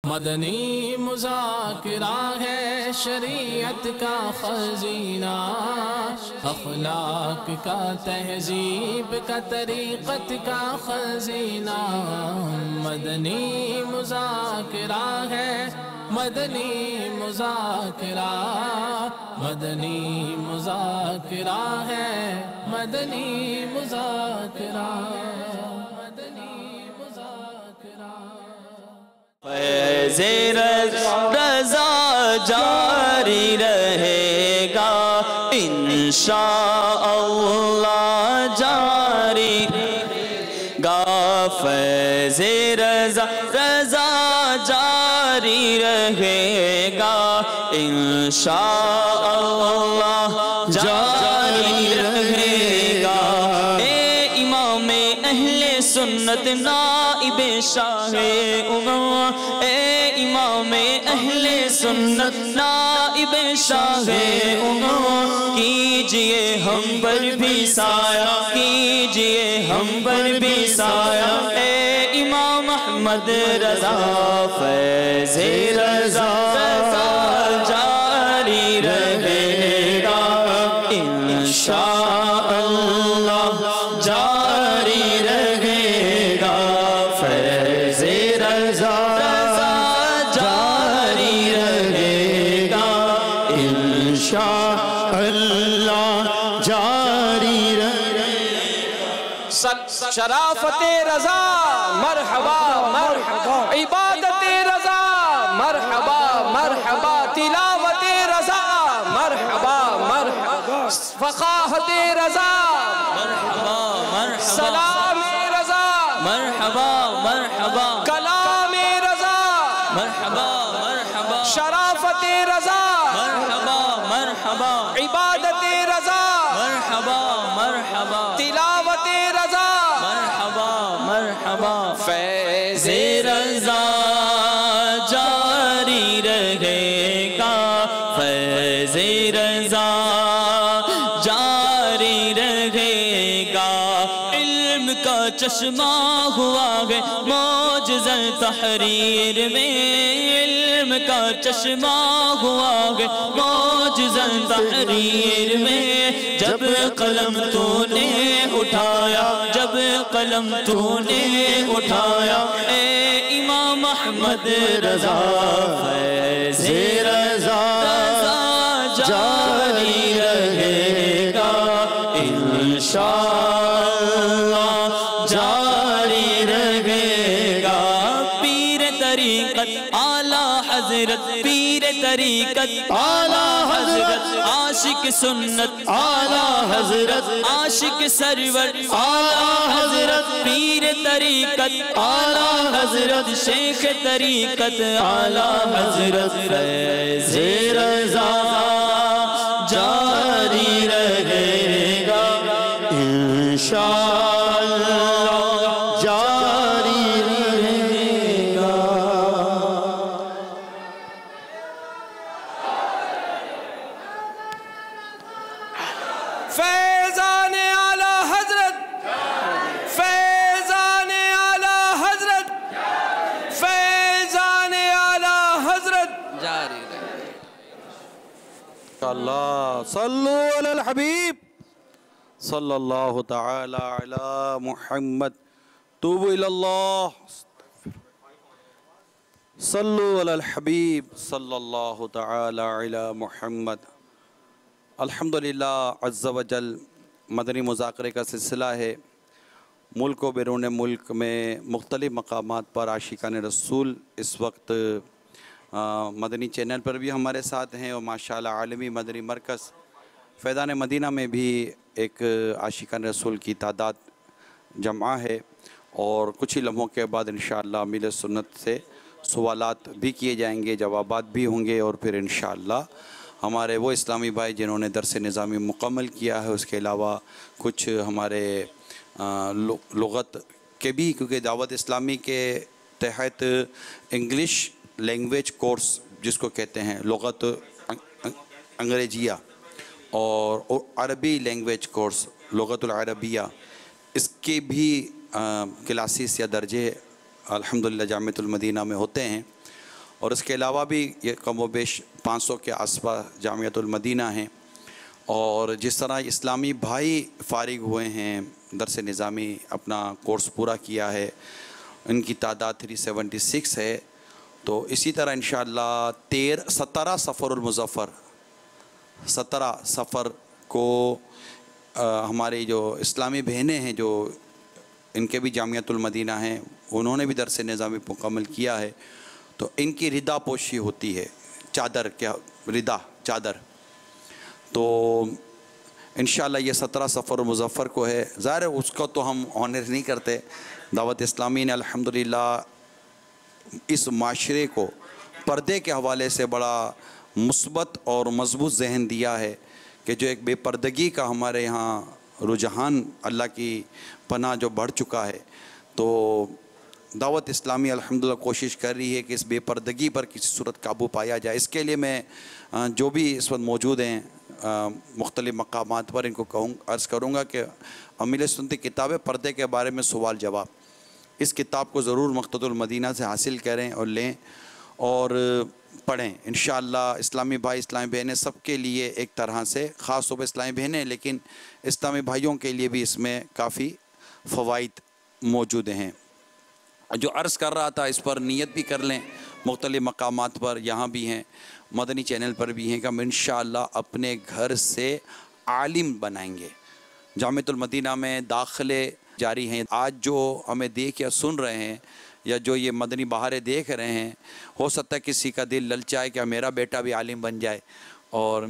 مدنی مذاکرہ ہے شریعت کا خزینہ، اخلاق کا تہذیب کا طریقت کا خزینہ۔ مدنی مذاکرہ ہے، مدنی مذاکرہ، مدنی مذاکرہ ہے، مدنی مذاکرہ، مدنی مذاکرہ۔ فیض رضا جاری رہے گا انشاءاللہ، جاری گا فیض رضا جاری رہے گا انشاءاللہ، جاری رہے گا۔ اے امام اہل سنت نائب شاہ امم، اے امام اہل سنت نائب شاہ امم، کیجئے ہم پر بھی سایہ، کیجئے ہم پر بھی سایہ۔ اے امام احمد رضا فیض رضا جاری رہے گا انشاءاللہ، جاری رہے گا فیض رضا جاری رہے گا انشاءاللہ، جاری رہے گا۔ شرافت رضا مرحبا مرحبا، عبادت رضا مرحبا مرحبا، تلاوت رضا مرحبا مرحبا، فقاہت رضا مرحبا مرحبا، سلام رضا مرحبا مرحبا، کلام رضا مرحبا مرحبا، شرافت رضا مرحبا مرحبا، عبادت رضا مرحبا مرحبا، تلاوت رضا مرحبا مرحبا۔ فیض رضا جاری رہے گا، فیض رضا جاری رہے گا۔ علم کا چشمہ ہوا ہے معجزہ تحریر میں، علم کا چشمہ ہوا ہے معجزہ تحریر میں۔ جب قلم تو نے اٹھایا، جب قلم تو نے اٹھایا، اے امام احمد رضا فیض رضا جاری رہے گا انشاءاللہ، جاری رہے گا۔ پیر طریقت اعلیٰ حضرت، پیر طریقت اعلیٰ حضرت، عاشق سنت اعلیٰ حضرت، عاشق سرور اعلیٰ حضرت، پیر طریقت اعلیٰ حضرت، شیخ طریقت اعلیٰ حضرت۔ فیض رضا جاری رہے گا انشاءاللہ، جاری رہے گا۔ فیضان اعلی حضرت، فیضان اعلی حضرت، فیضان اعلی حضرت جاری رہے۔ اللہ صلو علی الحبیب صلی اللہ تعالی علی محمد، توبوا الی اللہ، صلو علی الحبیب صلی اللہ تعالی علی محمد۔ الحمدللہ عز و جل مدنی مذاکرے کا سلسلہ ہے۔ ملک و بیرون ملک میں مختلف مقامات پر عاشقان رسول اس وقت مدنی چینل پر بھی ہمارے ساتھ ہیں، اور ماشاءاللہ عالمی مدنی مرکز فیضان مدینہ میں بھی ایک عاشقان رسول کی تعداد جمع ہے، اور کچھ ہی لمحوں کے بعد انشاءاللہ میل سنت سے سوالات بھی کیے جائیں گے، جوابات بھی ہوں گے، اور پھر انشاءاللہ ہمارے وہ اسلامی بھائی جنہوں نے درس نظامی مکمل کیا ہے، اس کے علاوہ کچھ ہمارے لغت کے بھی، کیونکہ دعوت اسلامی کے تحت انگلش لینگویج کورس جس کو کہتے ہیں، لغت انگریزیہ، اور عربی لینگویج کورس لغت العربیہ، اس کے بھی کلاسز یا درجے الحمدللہ جامعۃ المدینہ میں ہوتے ہیں، اور اس کے علاوہ بھی یہ کم و بیش 500 کے آس پاس جامعۃ المدینہ ہیں. اور جس طرح اسلامی بھائی فارغ ہوئے ہیں، درس نظامی اپنا کورس پورا کیا ہے، ان کی تعداد 376 ہے. تو اسی طرح انشاءاللہ 17 صفر المظفر 17 صفر کو ہماری جو اسلامی بہنیں ہیں جو ان کے بھی جامعۃ المدینہ ہیں، انہوں نے بھی درس نظامی مکمل کیا ہے، تو ان کی ردا پوشی ہوتی ہے، چادر کیا ردا چادر. تو انشاءاللہ یہ 17 صفر مظفر کو ہے. ظاہر ہے اس کو تو ہم آنر نہیں کرتے. دعوت اسلامی نے الحمدللہ اس معاشرے کو پردے کے حوالے سے بڑا مثبت اور مضبوط ذہن دیا ہے کہ جو ایک بے پردگی کا ہمارے ہاں رجحان اللہ کی پناہ جو بڑھ چکا ہے، تو دعوت اسلامی الحمدللہ کوشش کر رہی ہے کہ اس بے پردگی پر کسی صورت قابو پایا جائے. اس کے لیے میں جو بھی اس وقت موجود ہیں مختلف مقامات پر ان کو عرض کروں گا کہ امیل سنتی کتاب پردے کے بارے میں سوال جواب، اس کتاب کو ضرور مکتبۃ المدینہ سے حاصل کریں اور لیں اور پڑھیں. انشاءاللہ اسلامی بھائی اسلامی بہنیں سب کے لیے ایک طرح سے، خاص طور پہ اسلامی بہنیں، لیکن اسلامی بھائیوں کے لیے بھی اس میں کافی فوائد موجود ہیں. جو عرض کر رہا تھا اس پر نیت بھی کر لیں، مختلف مقامات پر یہاں بھی ہیں، مدنی چینل پر بھی ہیں کہ ہم انشاءاللہ اپنے گھر سے عالم بنائیں گے. جامعۃ المدینہ میں داخلے جاری ہیں. آج جو ہمیں دیکھ یا سن رہے ہیں یا جو یہ مدنی بہاریں دیکھ رہے ہیں، ہو سکتا ہے کسی کا دل للچائے کہ میرا بیٹا بھی عالم بن جائے اور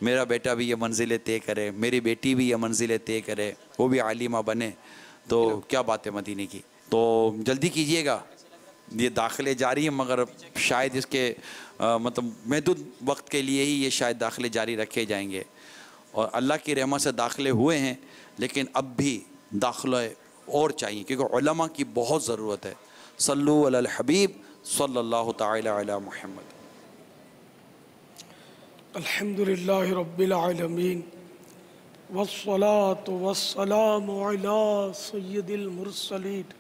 میرا بیٹا بھی یہ منزلیں طے کرے، میری بیٹی بھی یہ منزلیں طے کرے، وہ بھی عالمہ بنے، تو کیا بات ہے مدینے کی. تو جلدی کیجئے گا، یہ داخلے جاری ہیں، مگر شاید اس کے مطلب محدود وقت کے لیے ہی یہ شاید داخلے جاری رکھے جائیں گے. اور اللہ کی رحمت سے داخلے ہوئے ہیں، لیکن اب بھی داخلے اور چاہیے کیونکہ علماء کی بہت ضرورت ہے. صلو علی الحبیب صلی اللہ تعالی علی محمد. الحمدللہ رب العالمین والصلاة والسلام علی سید المرسلین.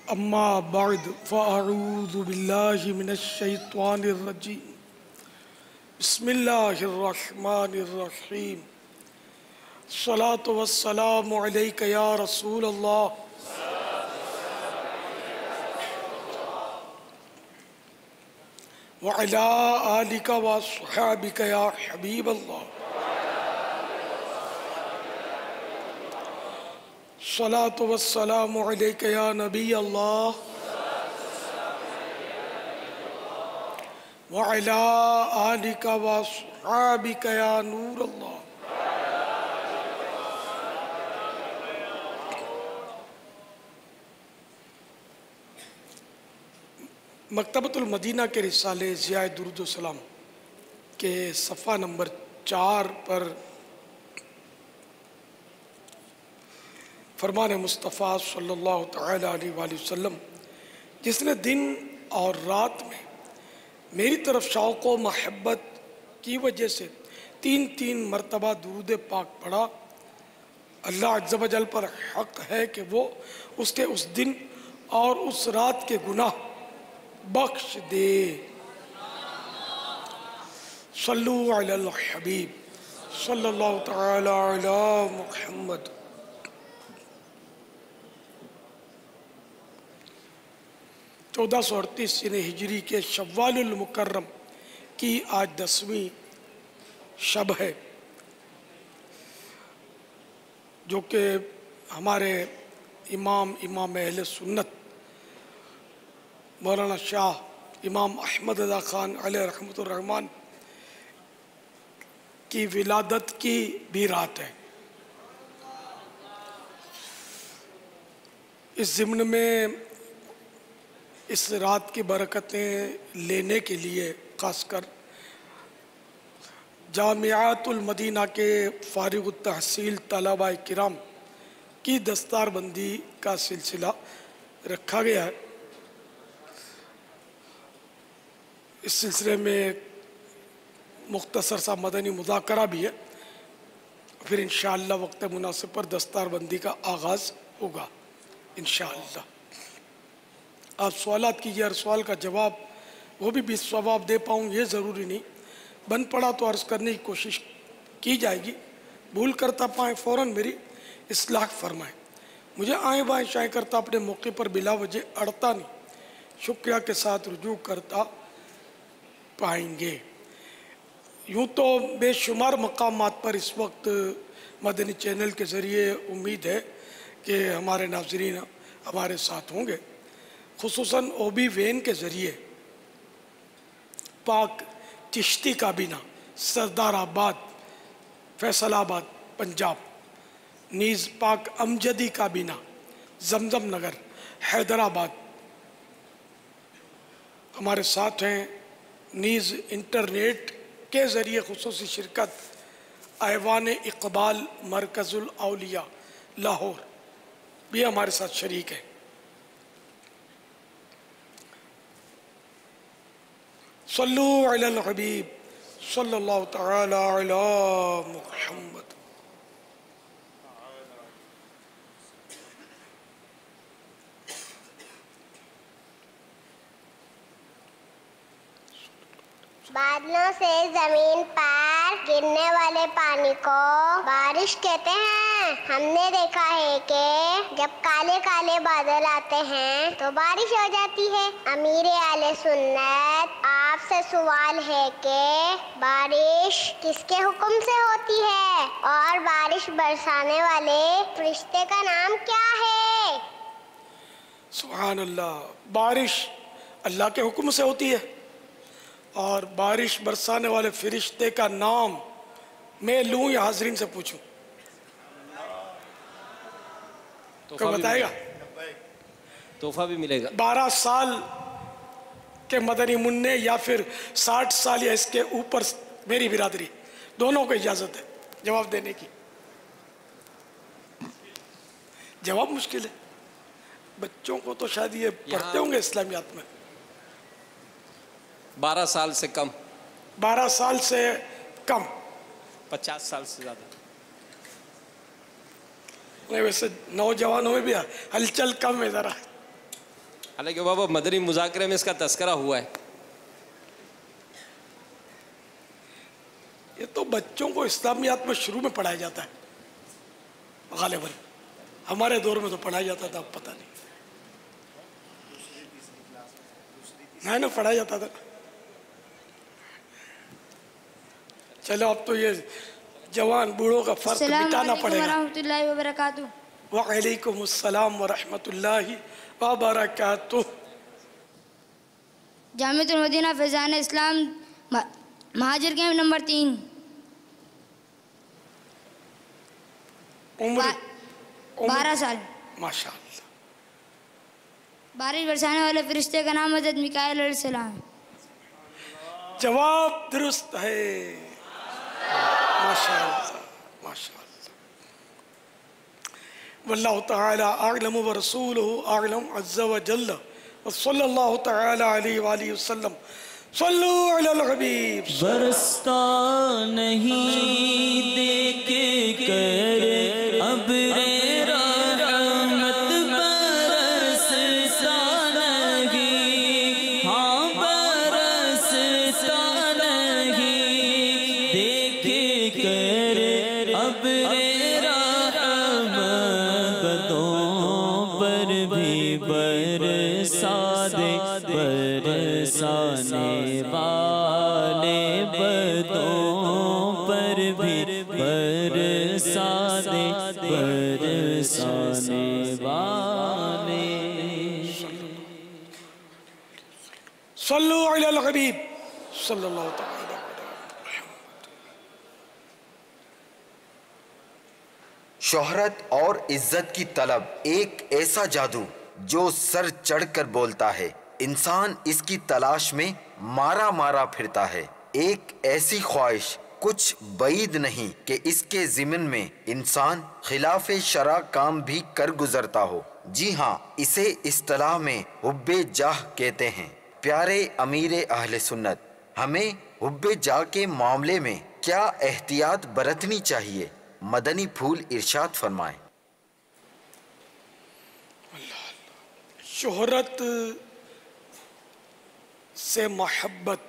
اما بعد فاعوذ باللہ من الشیطان الرجیم. بسم اللہ الرحمن الرحیم. الصلاة والسلام علیک یا رسول اللہ وعلی آلک واصحابک یا حبیب اللہ. الصلاة والسلام علیک یا نبی اللہ وعلی آلک واصحابک یا نور اللہ. مکتبۃ المدینہ کے رسالے ضیاء درود و سلام کے صفحہ نمبر 4 پر فرمان مصطفیٰ صلی اللہ تعالی علیہ وآلہ وسلم، جس نے دن اور رات میں میری طرف شوق و محبت کی وجہ سے 3 مرتبہ درود پاک پڑھا، اللہ عز و جل پر حق ہے کہ وہ اس کے اس دن اور اس رات کے گناہ بخش دے. صلو علی الحبیب صلی اللہ تعالی علی محمد. چودہ سو 38 ہجری کے شوال المکرم کی آج 10ویں شب ہے، جو کہ ہمارے امام اہل سنت مولانا شاہ امام احمد رضا خان علیہ رحمۃ الرحمن کی ولادت کی بھی رات ہے. اس ضمن میں اس رات کی برکتیں لینے کے لیے خاص کر جامعۃ المدینہ کے فارغ التحصیل طلباء کرام کی دستار بندی کا سلسلہ رکھا گیا ہے. اس سلسلے میں مختصر سا مدنی مذاکرہ بھی ہے، پھر انشاءاللہ وقت مناسب پر دستار بندی کا آغاز ہوگا انشاءاللہ. آپ سوالات کیجیے، ہر سوال کا جواب وہ بھی 20 ثواب دے پاؤں یہ ضروری نہیں، بن پڑا تو عرض کرنے کی کوشش کی جائے گی، بھول کرتا پائیں فوراً میری اصلاح فرمائیں، مجھے آئیں بائیں شائیں کرتا اپنے موقع پر بلا وجہ اڑتا نہیں، شکریہ کے ساتھ رجوع کرتا پائیں گے۔ یوں تو بے شمار مقامات پر اس وقت مدنی چینل کے ذریعے امید ہے کہ ہمارے ناظرین ہمارے ساتھ ہوں گے، خصوصاً او بی وین کے ذریعے پاک چشتی کابینہ سردار آباد فیصل آباد پنجاب، نیز پاک امجدی کابینہ زمزم نگر حیدرآباد ہمارے ساتھ ہیں، نیز انٹرنیٹ کے ذریعے خصوصی شرکت ایوان اقبال مرکز الاولیاء لاہور بھی ہمارے ساتھ شریک ہے۔ صلو علی الحبیب صلی اللہ تعالی علی محمد۔ بادلوں سے زمین پر گرنے والے پانی کو بارش کہتے ہیں۔ ہم نے دیکھا ہے کہ جب کالے کالے بادل آتے ہیں تو بارش ہو جاتی ہے۔ امیر اہل سنت آپ سے سوال ہے کہ بارش کس کے حکم سے ہوتی ہے اور بارش برسانے والے فرشتے کا نام کیا ہے؟ سبحان اللہ، بارش اللہ کے حکم سے ہوتی ہے اور بارش برسانے والے فرشتے کا نام میں لوں یا حاضرین سے پوچھوں؟ کوئی بتائے گا؟ تحفہ بھی ملے گا۔ 12 سال کے مدنی منع یا پھر 60 سال یا اس کے اوپر میری برادری دونوں کو اجازت ہے جواب دینے کی۔ جواب مشکل ہے، بچوں کو تو شاید یہ پڑھتے ہوں گے اسلامیات میں۔ 12 سال سے کم، 12 سال سے کم، 50 سال سے زیادہ۔ نہیں ویسے نوجوانوں میں بھی ہلچل کم ہے ذرا۔ حالانکہ بابا مدنی مذاکرے میں اس کا تذکرہ ہوا ہے۔ یہ تو بچوں کو اسلامیات میں شروع میں پڑھایا جاتا ہے غالباً، ہمارے دور میں تو پڑھایا جاتا تھا، اب پتہ نہیں ہے نا، پڑھایا جاتا تھا۔ چلو اب تو یہ جوان بوڑھوں کا فرق مٹانا پڑے گا۔ السلام علیکم ورحمۃ اللہ وبرکاتہ۔ وعلیکم السلام ورحمۃ اللہ وبرکاتہ۔ جامعۃ المدینہ فیضان اسلام مہاجر کیمپ نمبر 3۔ عمر 12 سال۔ ماشاء اللہ۔ بارش برسانے والے فرشتے کا نام حضرت میکائیل علیہ السلام۔ جواب درست ہے، ماشاء اللہ ماشاء اللہ۔ واللہ تعالی اعلم ورسولہ اعلم عز وجل، وصلی اللہ تعالی علیہ وآلہ وسلم۔ صلو علی الحبیب۔ برستا نہیں دیکھ کر ابر رحمت، برستا نہیں، ہاں برستا نہیں دیکھ کر ابر رحمت، بدوں پر بھی برسا دے، برسانے والے بدوں پر بھی برسا دے، برسانے والے۔ صلو علی الحبیب صلی اللہ تعالی علیہ وسلم۔ شہرت اور عزت کی طلب ایک ایسا جادو جو سر چڑھ کر بولتا ہے، انسان اس کی تلاش میں مارا مارا پھرتا ہے۔ ایک ایسی خواہش کچھ بعید نہیں کہ اس کے ضمن میں انسان خلاف شرع کام بھی کر گزرتا ہو۔ جی ہاں، اسے اصطلاح میں حب جاہ کہتے ہیں۔ پیارے امیر اہل سنت، ہمیں حب جاہ کے معاملے میں کیا احتیاط برتنی چاہیے؟ مدنی پھول ارشاد فرمائیں۔ شہرت سے محبت،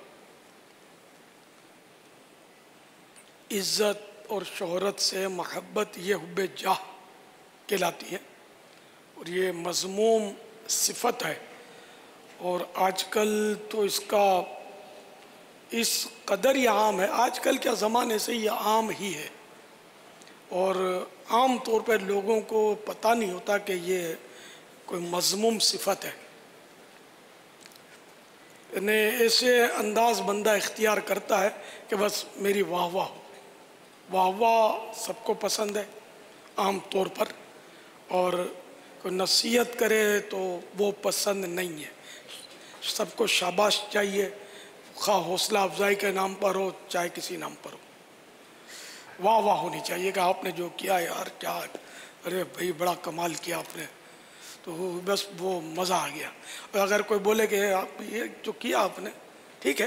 عزت اور شہرت سے محبت یہ حب جاہ کہلاتی ہے، اور یہ مذموم صفت ہے، اور آج کل تو اس کا اس قدر یہ عام ہے، آج کل کے زمانے سے یہ عام ہی ہے، اور عام طور پر لوگوں کو پتہ نہیں ہوتا کہ یہ کوئی مذموم صفت ہے۔ انہیں ایسے انداز بندہ اختیار کرتا ہے کہ بس میری واہ واہ ہو، واہ واہ سب کو پسند ہے عام طور پر، اور کوئی نصیحت کرے تو وہ پسند نہیں ہے، سب کو شاباش چاہیے، خواہ حوصلہ افزائی کے نام پر ہو چاہے کسی نام پر ہو، واہ واہ ہونی چاہیے کہ آپ نے جو کیا یار کیا، ارے بھائی بڑا کمال کیا آپ نے، تو بس وہ مزہ آ گیا۔ اور اگر کوئی بولے کہ آپ یہ جو کیا آپ نے ٹھیک ہے،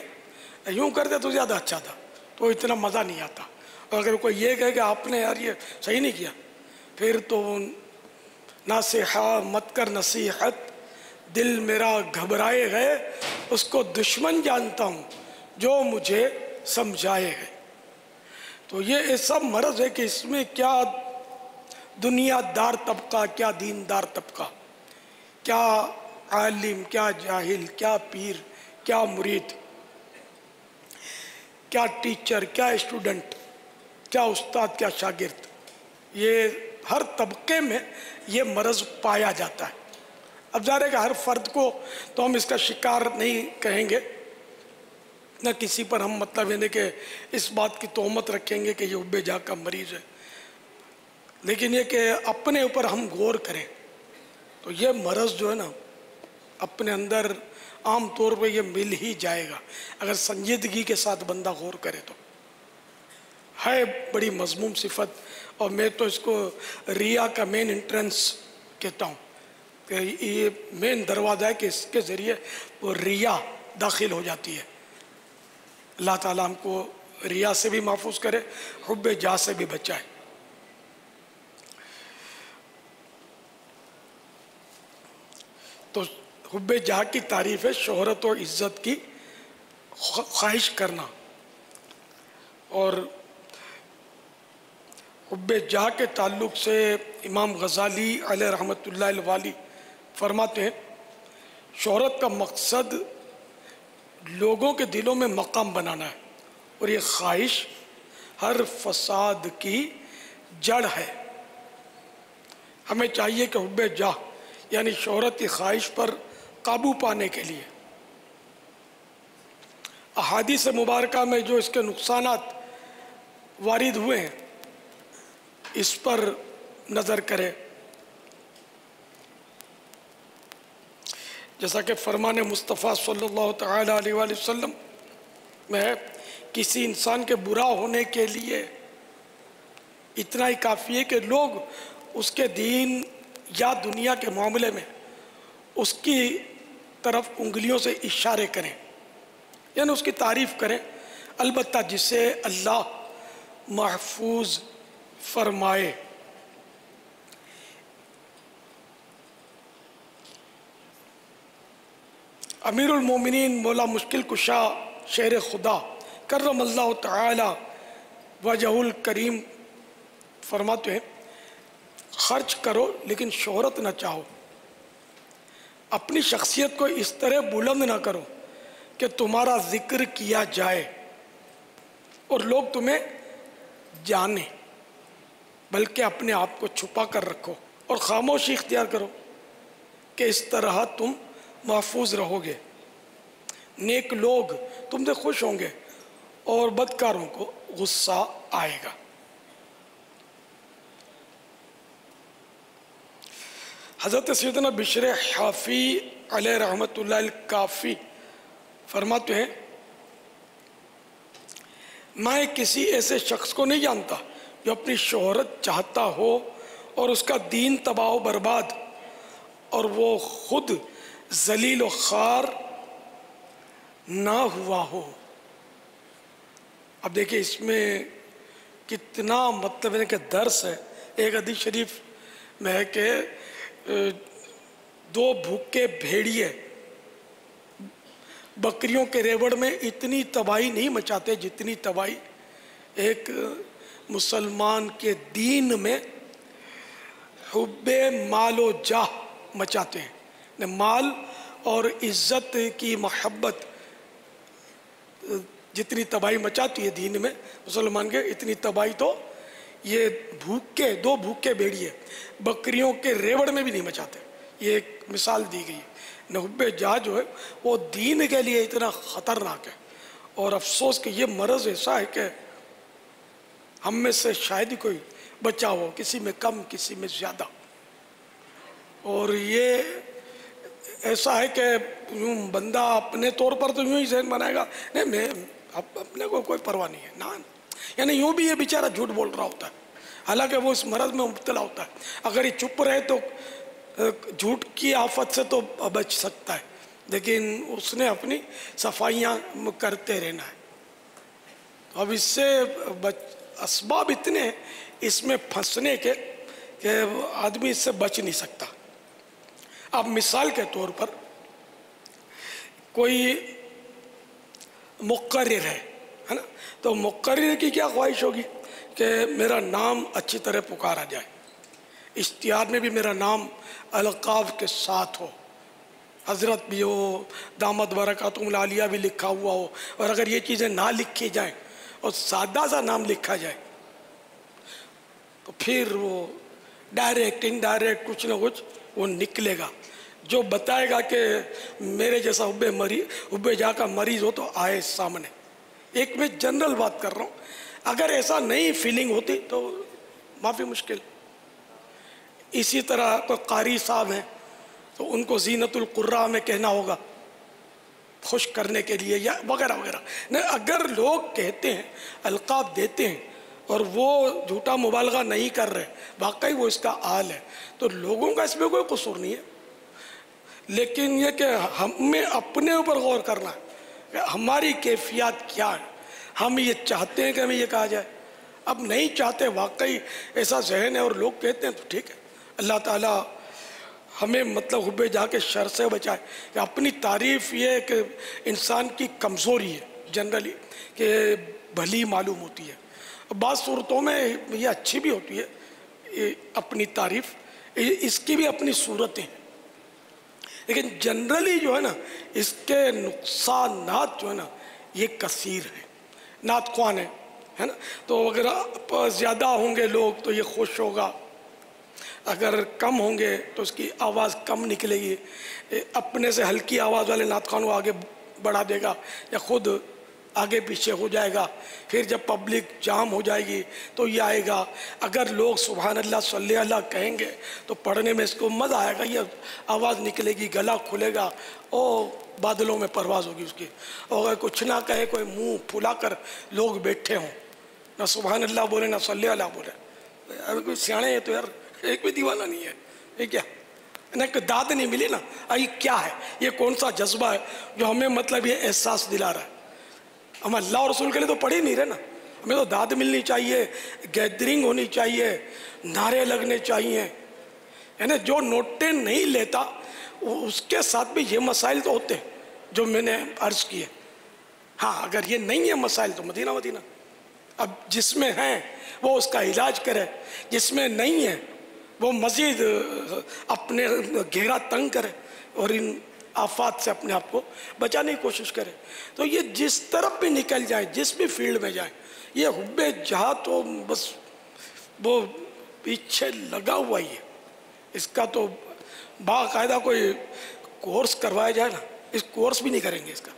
یوں کرتے تو زیادہ اچھا تھا، تو اتنا مزہ نہیں آتا، اور اگر کوئی یہ کہے کہ آپ نے یار یہ صحیح نہیں کیا، پھر تو ناصحہ مت کر نصیحت، دل میرا گھبرائے گئے، اس کو دشمن جانتا ہوں جو مجھے سمجھائے گئے۔ تو یہ ایسا مرض ہے کہ اس میں کیا دنیا دار طبقہ، کیا دیندار طبقہ، کیا عالم، کیا جاہل، کیا پیر، کیا مرید، کیا ٹیچر، کیا اسٹوڈنٹ، کیا استاد، کیا شاگرد، یہ ہر طبقے میں یہ مرض پایا جاتا ہے۔ اب ظاہر ہے کہ ہر فرد کو تو ہم اس کا شکار نہیں کہیں گے، نہ کسی پر ہم مطلب یعنی کہ اس بات کی تہمت رکھیں گے کہ یہ حب جاہ کا مریض ہے، لیکن یہ کہ اپنے اوپر ہم غور کریں تو یہ مرض جو ہے نا اپنے اندر عام طور پہ یہ مل ہی جائے گا، اگر سنجیدگی کے ساتھ بندہ غور کرے تو ہے بڑی مذموم صفت، اور میں تو اس کو ریا کا مین انٹرنس کہتا ہوں کہ یہ مین دروازہ ہے کہ اس کے ذریعے وہ ریا داخل ہو جاتی ہے۔ اللہ تعالیٰ ہم کو ریا سے بھی محفوظ کرے، حب جاہ سے بھی بچائے۔ تو حب جاہ کی تعریف ہے شہرت اور عزت کی خواہش کرنا، اور حب جاہ کے تعلق سے امام غزالی علیہ رحمۃ اللہ الوالی فرماتے ہیں شہرت کا مقصد لوگوں کے دلوں میں مقام بنانا ہے، اور یہ خواہش ہر فساد کی جڑ ہے۔ ہمیں چاہیے کہ حب جاہ یعنی شہرت کی خواہش پر قابو پانے کے لیے احادیث مبارکہ میں جو اس کے نقصانات وارد ہوئے ہیں اس پر نظر کرے، جیسا کہ فرمان مصطفیٰ صلی اللہ تعالیٰ علیہ وآلہ وسلم میں ہے، کسی انسان کے برا ہونے کے لیے اتنا ہی کافی ہے کہ لوگ اس کے دین یا دنیا کے معاملے میں اس کی طرف انگلیوں سے اشارے کریں، یعنی اس کی تعریف کریں، البتہ جسے اللہ محفوظ فرمائے۔ امیر المومنین مولا مشکل کشا شیر خدا کرم اللہ تعالی وجہ الکریم فرماتے ہیں خرچ کرو لیکن شہرت نہ چاہو، اپنی شخصیت کو اس طرح بلند نہ کرو کہ تمہارا ذکر کیا جائے اور لوگ تمہیں جانیں، بلکہ اپنے آپ کو چھپا کر رکھو اور خاموشی اختیار کرو کہ اس طرح تم محفوظ رہو گے، نیک لوگ تم سے خوش ہوں گے اور بدکاروں کو غصہ آئے گا۔ حضرت سیدنا بشر حافی علیہ رحمۃ اللہ الکافی فرماتے ہیں میں کسی ایسے شخص کو نہیں جانتا جو اپنی شہرت چاہتا ہو اور اس کا دین تباہ و برباد اور وہ خود ذلیل و خوار نہ ہوا ہو۔ اب دیکھیں اس میں کتنا مطلب ہے کہ درس ہے۔ ایک حدیث شریف میں ہے کہ दो भूखे भेड़िए बकरियों के रेवड़ में इतनी तबाही नहीं मचाते जितनी तबाही एक मुसलमान के दीन में हुब्बे मालो जाह मचाते हैं। माल और इज्जत की मोहब्बत जितनी तबाही मचाती है दीन में मुसलमान के, इतनी तबाही तो ये दो भूखे भेड़िए बकरियों के रेवड़ में भी नहीं मचाते। ये एक मिसाल दी गई है। हुब्बे जाह जो है वो दीन के लिए इतना ख़तरनाक है। और अफसोस कि ये मरज़ ऐसा है कि हम में से शायद ही कोई बचा हो, किसी में कम किसी में ज़्यादा। और ये ऐसा है कि यूँ बंदा अपने तौर पर तो यूँ ही ज़हन बनाएगा, नहीं मैं अपने को कोई परवाह नहीं है ना, यानी यूँ भी ये बेचारा झूठ बोल रहा होता है, हालांकि वो इस मरज़ में मुब्तला होता है। अगर ये चुप रहे तो झूठ की आफत से तो बच सकता है, लेकिन उसने अपनी सफाइयाँ करते रहना है। तो अब इससे असबाब इतने हैं इसमें फंसने के कि आदमी इससे बच नहीं सकता। अब मिसाल के तौर पर कोई मुक़र्रिर है ना, तो मुक़र्रिर की क्या ख्वाहिश होगी कि मेरा नाम अच्छी तरह पुकारा जाए, इश्तिहार में भी मेरा नाम अलक़ाब के साथ हो, हज़रत भी हो, दामद बरकातुहुल आलिया भी लिखा हुआ हो। और अगर ये चीज़ें ना लिखी जाएं और सादा सा नाम लिखा जाए तो फिर वो डायरेक्ट इनडायरेक्ट कुछ ना कुछ वो निकलेगा जो बताएगा कि मेरे जैसा हुब्बे जाह का मरीज़ हो तो आए सामने। एक मैं जनरल बात कर रहा हूँ, अगर ऐसा नहीं फीलिंग होती तो माफ़ी मुश्किल। इसी तरह कोई कारी साहब हैं तो उनको ज़ीनतुल कुर्रा में कहना होगा खुश करने के लिए या वगैरह वगैरह। नहीं, अगर लोग कहते हैं अलक़ाब देते हैं और वो झूठा मुबालगा नहीं कर रहे, वाकई वो इसका आल है, तो लोगों का इसमें कोई कसूर नहीं है। लेकिन ये कि हमें अपने ऊपर गौर करना है कि हमारी कैफियत क्या है। हम ये चाहते हैं कि हमें ये कहा जाए, अब नहीं चाहते, वाकई ऐसा जहन है और लोग कहते हैं तो ठीक है। अल्लाह ताला हमें मतलब हुब्बे जाह के शर से बचाए। कि अपनी तारीफ़ ये कि इंसान की कमज़ोरी है जनरली कि भली मालूम होती है, बाज़ सूरतों में ये अच्छी भी होती है ये अपनी तारीफ़, इसकी भी अपनी सूरतें हैं, लेकिन जनरली जो है ना इसके नुकसानात जो है ना ये कसीर है। नात ख्वान है ना, तो अगर ज़्यादा होंगे लोग तो ये खुश होगा, अगर कम होंगे तो उसकी आवाज़ कम निकलेगी, अपने से हल्की आवाज़ वाले नात ख्वान को आगे बढ़ा देगा या ख़ुद आगे पीछे हो जाएगा। फिर जब पब्लिक जाम हो जाएगी तो ये आएगा। अगर लोग सुभान अल्लाह सल्ले अल्लाह कहेंगे तो पढ़ने में इसको मज़ा आएगा, ये आवाज़ निकलेगी, गला खुलेगा और बादलों में परवाज़ होगी उसकी। और अगर कुछ ना कहे, कोई मुंह फुला कर लोग बैठे हों, ना सुभान अल्लाह बोले ना सल्ले अल्लाह बोले, अगर कोई सियाणे है तो यार एक भी दीवाना नहीं है, ये क्या ना, कोई दाद नहीं मिली ना, ये क्या है, ये कौन सा जज्बा है जो हमें मतलब ये एहसास दिला रहा है। हम अल्लाह और रसूल के लिए तो पढ़ ही नहीं रहे ना, हमें तो दाद मिलनी चाहिए, गैदरिंग होनी चाहिए, नारे लगने चाहिए, है ना। जो नोटे नहीं लेता उसके साथ भी ये मसाइल तो होते हैं जो मैंने अर्ज़ किए। हाँ, अगर ये नहीं है मसाइल तो मदीना मदीना, अब जिसमें हैं वो उसका इलाज करे, जिसमें नहीं है वो मज़ीद अपने घेरा तंग करे और इन आफात से अपने आप को बचाने की कोशिश करे। तो ये जिस तरफ भी निकल जाए, जिस भी फील्ड में जाए, ये हुब्बे जाह तो बस वो पीछे लगा हुआ ही है। इसका तो बाकायदा कोई कोर्स करवाया जाए ना, इस कोर्स भी नहीं करेंगे इसका।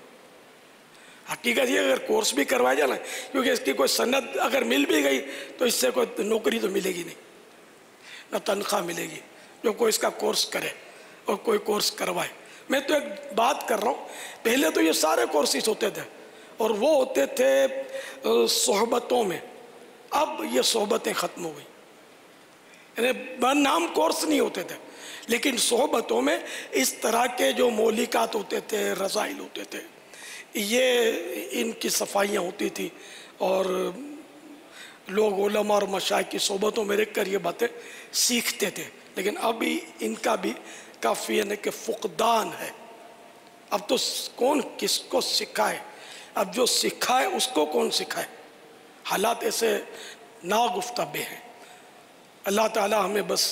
हकीकत ये अगर कोर्स भी करवाया जाए ना, क्योंकि इसकी कोई सनद अगर मिल भी गई तो इससे कोई नौकरी तो मिलेगी नहीं, ना तनख्वाह मिलेगी जो कोई इसका कोर्स करे और कोई कोर्स करवाए। मैं तो एक बात कर रहा हूँ, पहले तो ये सारे कोर्सेज होते थे और वो होते थे सोहबतों में, अब ये सोहबतें ख़त्म हो गई, यानी नाम कोर्स नहीं होते थे, लेकिन सोहबतों में इस तरह के जो मौलिकात होते थे, रज़ाइल होते थे, ये इनकी सफाइयाँ होती थी और लोग उलमा और मशाइख की सोहबतों में रह कर ये बातें सीखते थे। लेकिन अभी इनका भी काफ़ी यानी कि फुकदान है। अब तो कौन किसको सिखाए, अब जो सिखाए उसको कौन सिखाए, हालात ऐसे नागुफ्ताबे हैं। अल्लाह ताला हमें बस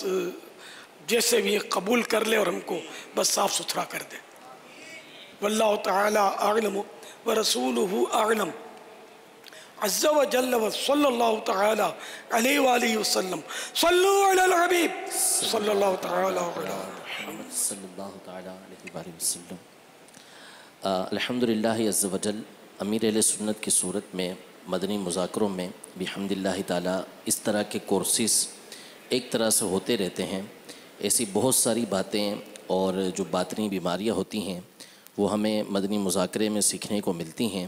जैसे भी कबूल कर ले और हमको बस साफ़ सुथरा कर दे। वल्लाहु ताला अअलम व रसूलुहु अअलम। अज़्ज़ा व जल्ल व सल्लल्लाहु ताला अलैहि व आलिहि वसल्लम। सल्लु अलल हबीब सल्लल्लाहु ताला अला मुहम्मद सल्लल्लाहु ताला अलैहि वसल्लम। अल्हम्दुलिल्लाह अज़्ज़ा व जल अमीर अहले सुन्नत की सूरत में मदनी मुज़ाकरों में बिहम्दिल्लाह ताला इस तरह के कोर्सेस एक तरह से होते रहते हैं। ऐसी बहुत सारी बातें और जो बातनी बीमारियां होती हैं वो हमें मदनी मुज़ाकरे में सीखने को मिलती हैं।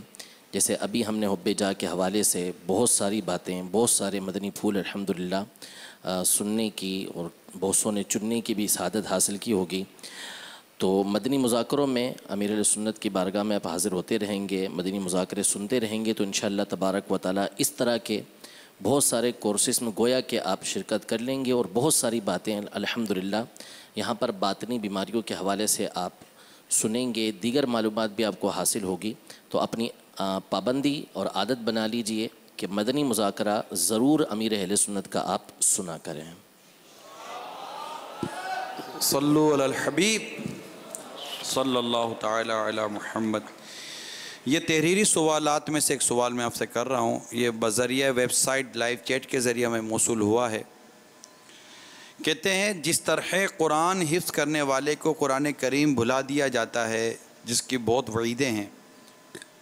जैसे अभी हमने हुब्बे जा के हवाले से बहुत सारी बातें, बहुत सारे मदनी फूल अल्हम्दुलिल्लाह सुनने की और बहुत सोने चुनने की भी सआदत हासिल की होगी। तो मदनी मुज़ाकरों में अमीर अहले सुन्नत की बारगाह में आप हाज़िर होते रहेंगे, मदनी मुज़ाकरे सुनते रहेंगे तो इंशाअल्लाह तबारक व तआला इस तरह के बहुत सारे कोर्सेस में गोया कि आप शिरकत कर लेंगे और बहुत सारी बातें अल्हम्दुलिल्लाह यहाँ पर बातनी बीमारियों के हवाले से आप सुनेंगे, दीगर मालूमात भी आपको हासिल होगी। तो अपनी पाबंदी और आदत बना लीजिए कि मदनी मुज़ाकरा ज़रूर अमीर अहले सुन्नत का आप सुना करें। सल्लु अलल हबीब सल्लल्लाहु ताला अला मुहम्मद। ये तहरीरी सवालात में से एक सवाल मैं आपसे कर रहा हूँ। ये बज़रिया वेबसाइट लाइव चैट के ज़रिए हमें मौसूल हुआ है। कहते हैं जिस तरह कुरान हिफ्ज़ करने वाले को कुरान करीम भुला दिया जाता है जिसकी बहुत वईदें हैं,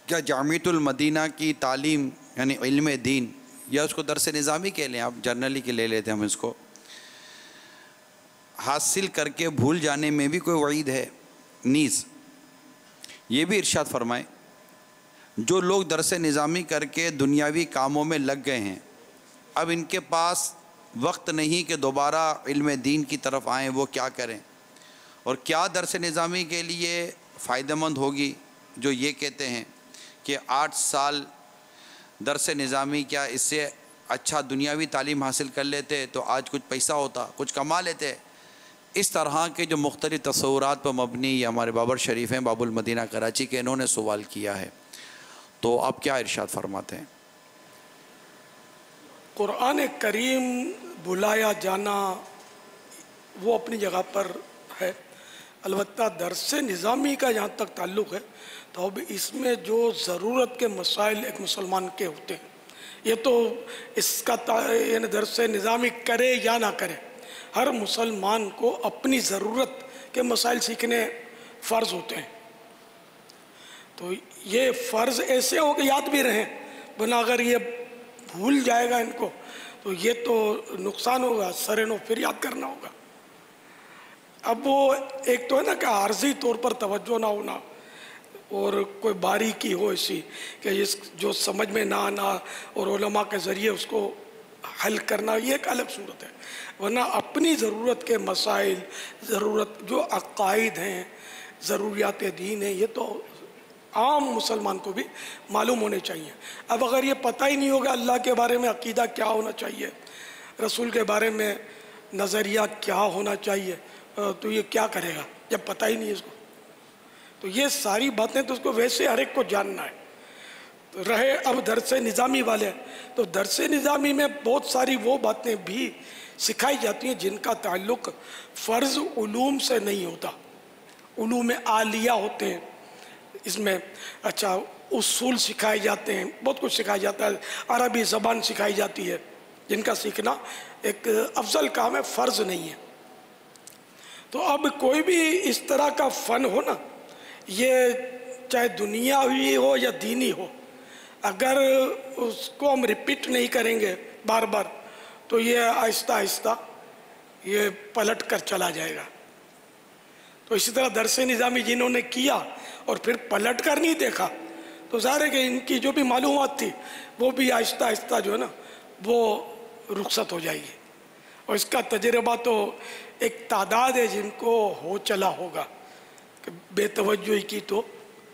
क्या जामिअतुल मदीना की तालीम यानी इल्म दीन या उसको दर्स निज़ामी कह लें, आप जर्नली के ले लेते हैं हम इसको, हासिल करके भूल जाने में भी कोई वईद है? नीज़ ये भी इरशाद फरमाएं जो लोग दर्स निज़ामी करके दुनियावी कामों में लग गए हैं, अब इनके पास वक्त नहीं कि दोबारा इल्म दीन की तरफ आएँ, वो क्या करें? और क्या दर्स निज़ामी के लिए फ़ायदेमंद होगी जो ये कहते हैं कि 8 साल दर्स निज़ामी, क्या इससे अच्छा दुनियावी तालीम हासिल कर लेते तो आज कुछ पैसा होता, कुछ कमा लेते? इस तरह के जो मुख्तलिफ़ तसव्वुरात पर मबनी ये हमारे बाबर शरीफ हैं बाबुल मदीना कराची के, इन्होंने सवाल किया है, तो आप क्या इरशाद फरमाते हैं? कुरान करीम बुलाया जाना वो अपनी जगह पर है। अलबत्ता दर्स निज़ामी का जहाँ तक ताल्लुक़ है तो अब इसमें जो ज़रूरत के मसाइल एक मुसलमान के होते हैं, ये तो इसका यानी दर्स निज़ामी करे या ना करे, हर मुसलमान को अपनी ज़रूरत के मसाइल सीखने फ़र्ज़ होते हैं। तो ये फ़र्ज़ ऐसे हो कि याद भी रहें, वरना अगर ये भूल जाएगा इनको तो ये तो नुकसान होगा, सरेनो फिर याद करना होगा। अब वो एक तो है ना कि आर्जी तौर पर तवज्जो ना होना और कोई बारीकी हो ऐसी कि इस जो समझ में ना आना और उलमा के ज़रिए उसको हल करना, ये एक अलग सूरत है। वरना अपनी ज़रूरत के मसाइल, ज़रूरत जो अक़ाइद हैं, ज़रूरियात दीन हैं, ये तो आम मुसलमान को भी मालूम होने चाहिए। अब अगर ये पता ही नहीं होगा अल्लाह के बारे में अक़ीदा क्या होना चाहिए, रसूल के बारे में नज़रिया क्या होना चाहिए, तो ये क्या करेगा जब पता ही नहीं है इसको? तो ये सारी बातें तो उसको वैसे हर एक को जानना है। तो रहे अब दर्स निज़ामी वाले, तो दर्स निज़ामी में बहुत सारी वो बातें भी सिखाई जाती हैं जिनका ताल्लुक़ फ़र्ज़ उलूम से नहीं होता, उलूम आलिया होते हैं इसमें। अच्छा, उसूल सिखाए जाते हैं, बहुत कुछ सिखाया जाता है, अरबी ज़बान सिखाई जाती है, जिनका सीखना एक अफजल काम है, फ़र्ज़ नहीं है। तो अब कोई भी इस तरह का फ़न हो ना, ये चाहे दुनियावी हो या दीनी हो, अगर उसको हम रिपीट नहीं करेंगे बार बार तो ये आहिस्ता आहिस्ता ये पलट कर चला जाएगा। तो इसी तरह दर्स निज़ामी जिन्होंने किया और फिर पलट कर नहीं देखा, तो ज़ाहिर है कि इनकी जो भी मालूमात थी वो भी आहिस्ता आहिस्ता जो है ना वो रुखसत हो जाएगी। और इसका तजर्बा तो एक तादाद है जिनको हो चला होगा कि बेतवज्जोही की तो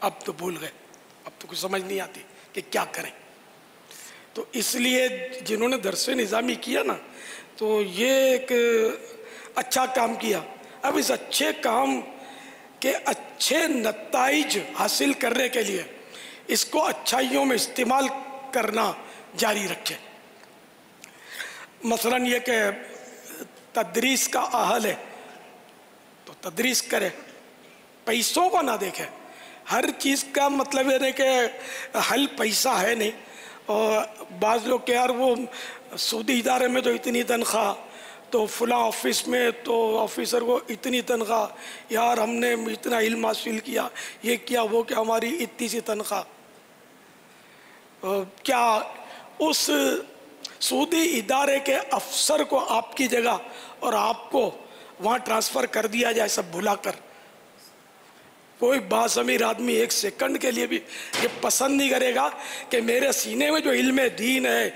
अब तो भूल गए, अब तो कुछ समझ नहीं आती कि क्या करें। तो इसलिए जिन्होंने दर्स निज़ामी किया ना, तो ये एक अच्छा काम किया। اب اس اچھے کام کے اچھے نتائج حاصل کرنے کے لیے اس کو اچھائیوں میں استعمال کرنا جاری رکھے. مثلا یہ کہ تدریس کا اہل ہے تو تدریس کرے، پیسوں کو نہ دیکھے. ہر چیز کا مطلب یہ نہیں کہ حل پیسہ ہے نہیں. اور بعض لوگ کہ یار وہ سودی ادارے میں تو اتنی تنخواہ، تو فلاں آفس میں تو آفیسر کو اتنی تنخواہ، یار ہم نے اتنا علم حاصل کیا، یہ کیا وہ کیا، ہماری اتنی سی تنخواہ. کیا اس سودی ادارے کے افسر کو آپ کی جگہ اور آپ کو وہاں ٹرانسفر کر دیا جائے سب بھلا کر؟ کوئی باضمیر آدمی ایک سیکنڈ کے لیے بھی یہ پسند نہیں کرے گا کہ میرے سینے میں جو علم دین ہے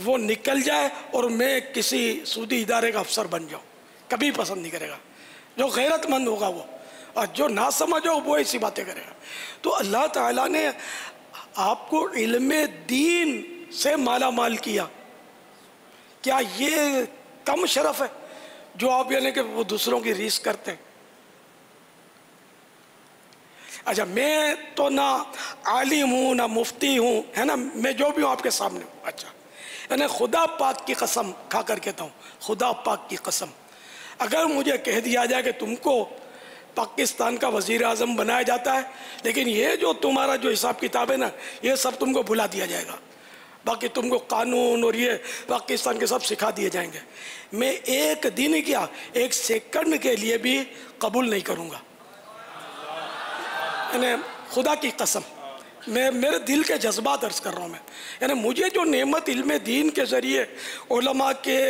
وہ نکل جائے اور میں کسی سودی ادارے کا افسر بن جاؤں. کبھی پسند نہیں کرے گا. جو غیرت مند ہوگا وہ، اور جو نہ سمجھ ہو وہ ایسی باتیں کرے گا. تو اللہ تعالیٰ نے آپ کو علم دین سے مالا مال کیا. کیا یہ کم شرف ہے جو آپ یعنی کہ وہ دوسروں کی ریس کرتے ہیں؟ اچھا میں تو نہ عالم ہوں نہ مفتی ہوں، ہے نا، میں جو بھی ہوں آپ کے سامنے ہوں. اچھا یعنی خدا پاک کی قسم کھا کر کہتا ہوں، خدا پاک کی قسم، اگر مجھے کہہ دیا جائے کہ تم کو پاکستان کا وزیر اعظم بنایا جاتا ہے لیکن یہ جو تمہارا جو حساب کتاب ہے نا یہ سب تم کو بھلا دیا جائے گا، باقی تم کو قانون اور یہ پاکستان کے سب سکھا دیے جائیں گے، میں ایک دن کیا ایک سیکنڈ کے لیے بھی قبول نہیں کروں گا. یعنی خدا کی قسم میں میرے دل کے جذبات عرض کر رہا ہوں. میں یعنی مجھے جو نعمت علم دین کے ذریعے علماء کے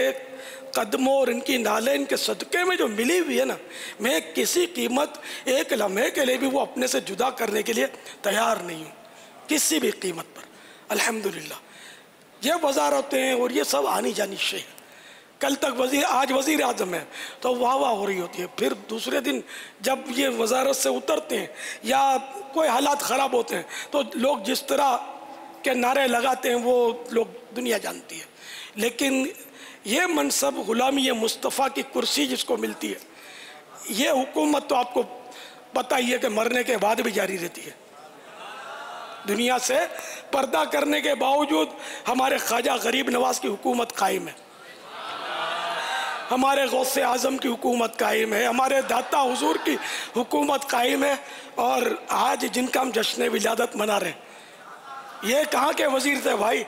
قدموں اور ان کی نالین کے صدقے میں جو ملی ہوئی ہے نا، میں کسی قیمت ایک لمحے کے لیے بھی وہ اپنے سے جدا کرنے کے لیے تیار نہیں ہوں، کسی بھی قیمت پر. الحمدللہ یہ وزارتیں اور یہ سب آنی جانی شے. کل تک آج وزیر اعظم ہے تو واہ واہ ہو رہی ہوتی ہے، پھر دوسرے دن جب یہ وزارت سے اترتے ہیں یا کوئی حالات خراب ہوتے ہیں تو لوگ جس طرح کے نعرے لگاتے ہیں وہ لوگ دنیا جانتی ہے. لیکن یہ منصب غلامی مصطفیٰ کی کرسی جس کو ملتی ہے، یہ حکومت تو آپ کو پتہ ہی ہے کہ مرنے کے بعد بھی جاری رہتی ہے. دنیا سے پردہ کرنے کے باوجود ہمارے خواجہ غریب نواز کی حکومت قائم ہے، ہمارے غوث اعظم کی حکومت قائم ہے، ہمارے داتا حضور کی حکومت قائم ہے. اور آج جن کا ہم جشن ولادت منا رہے ہیں یہ کہاں کے وزیر تھے بھائی،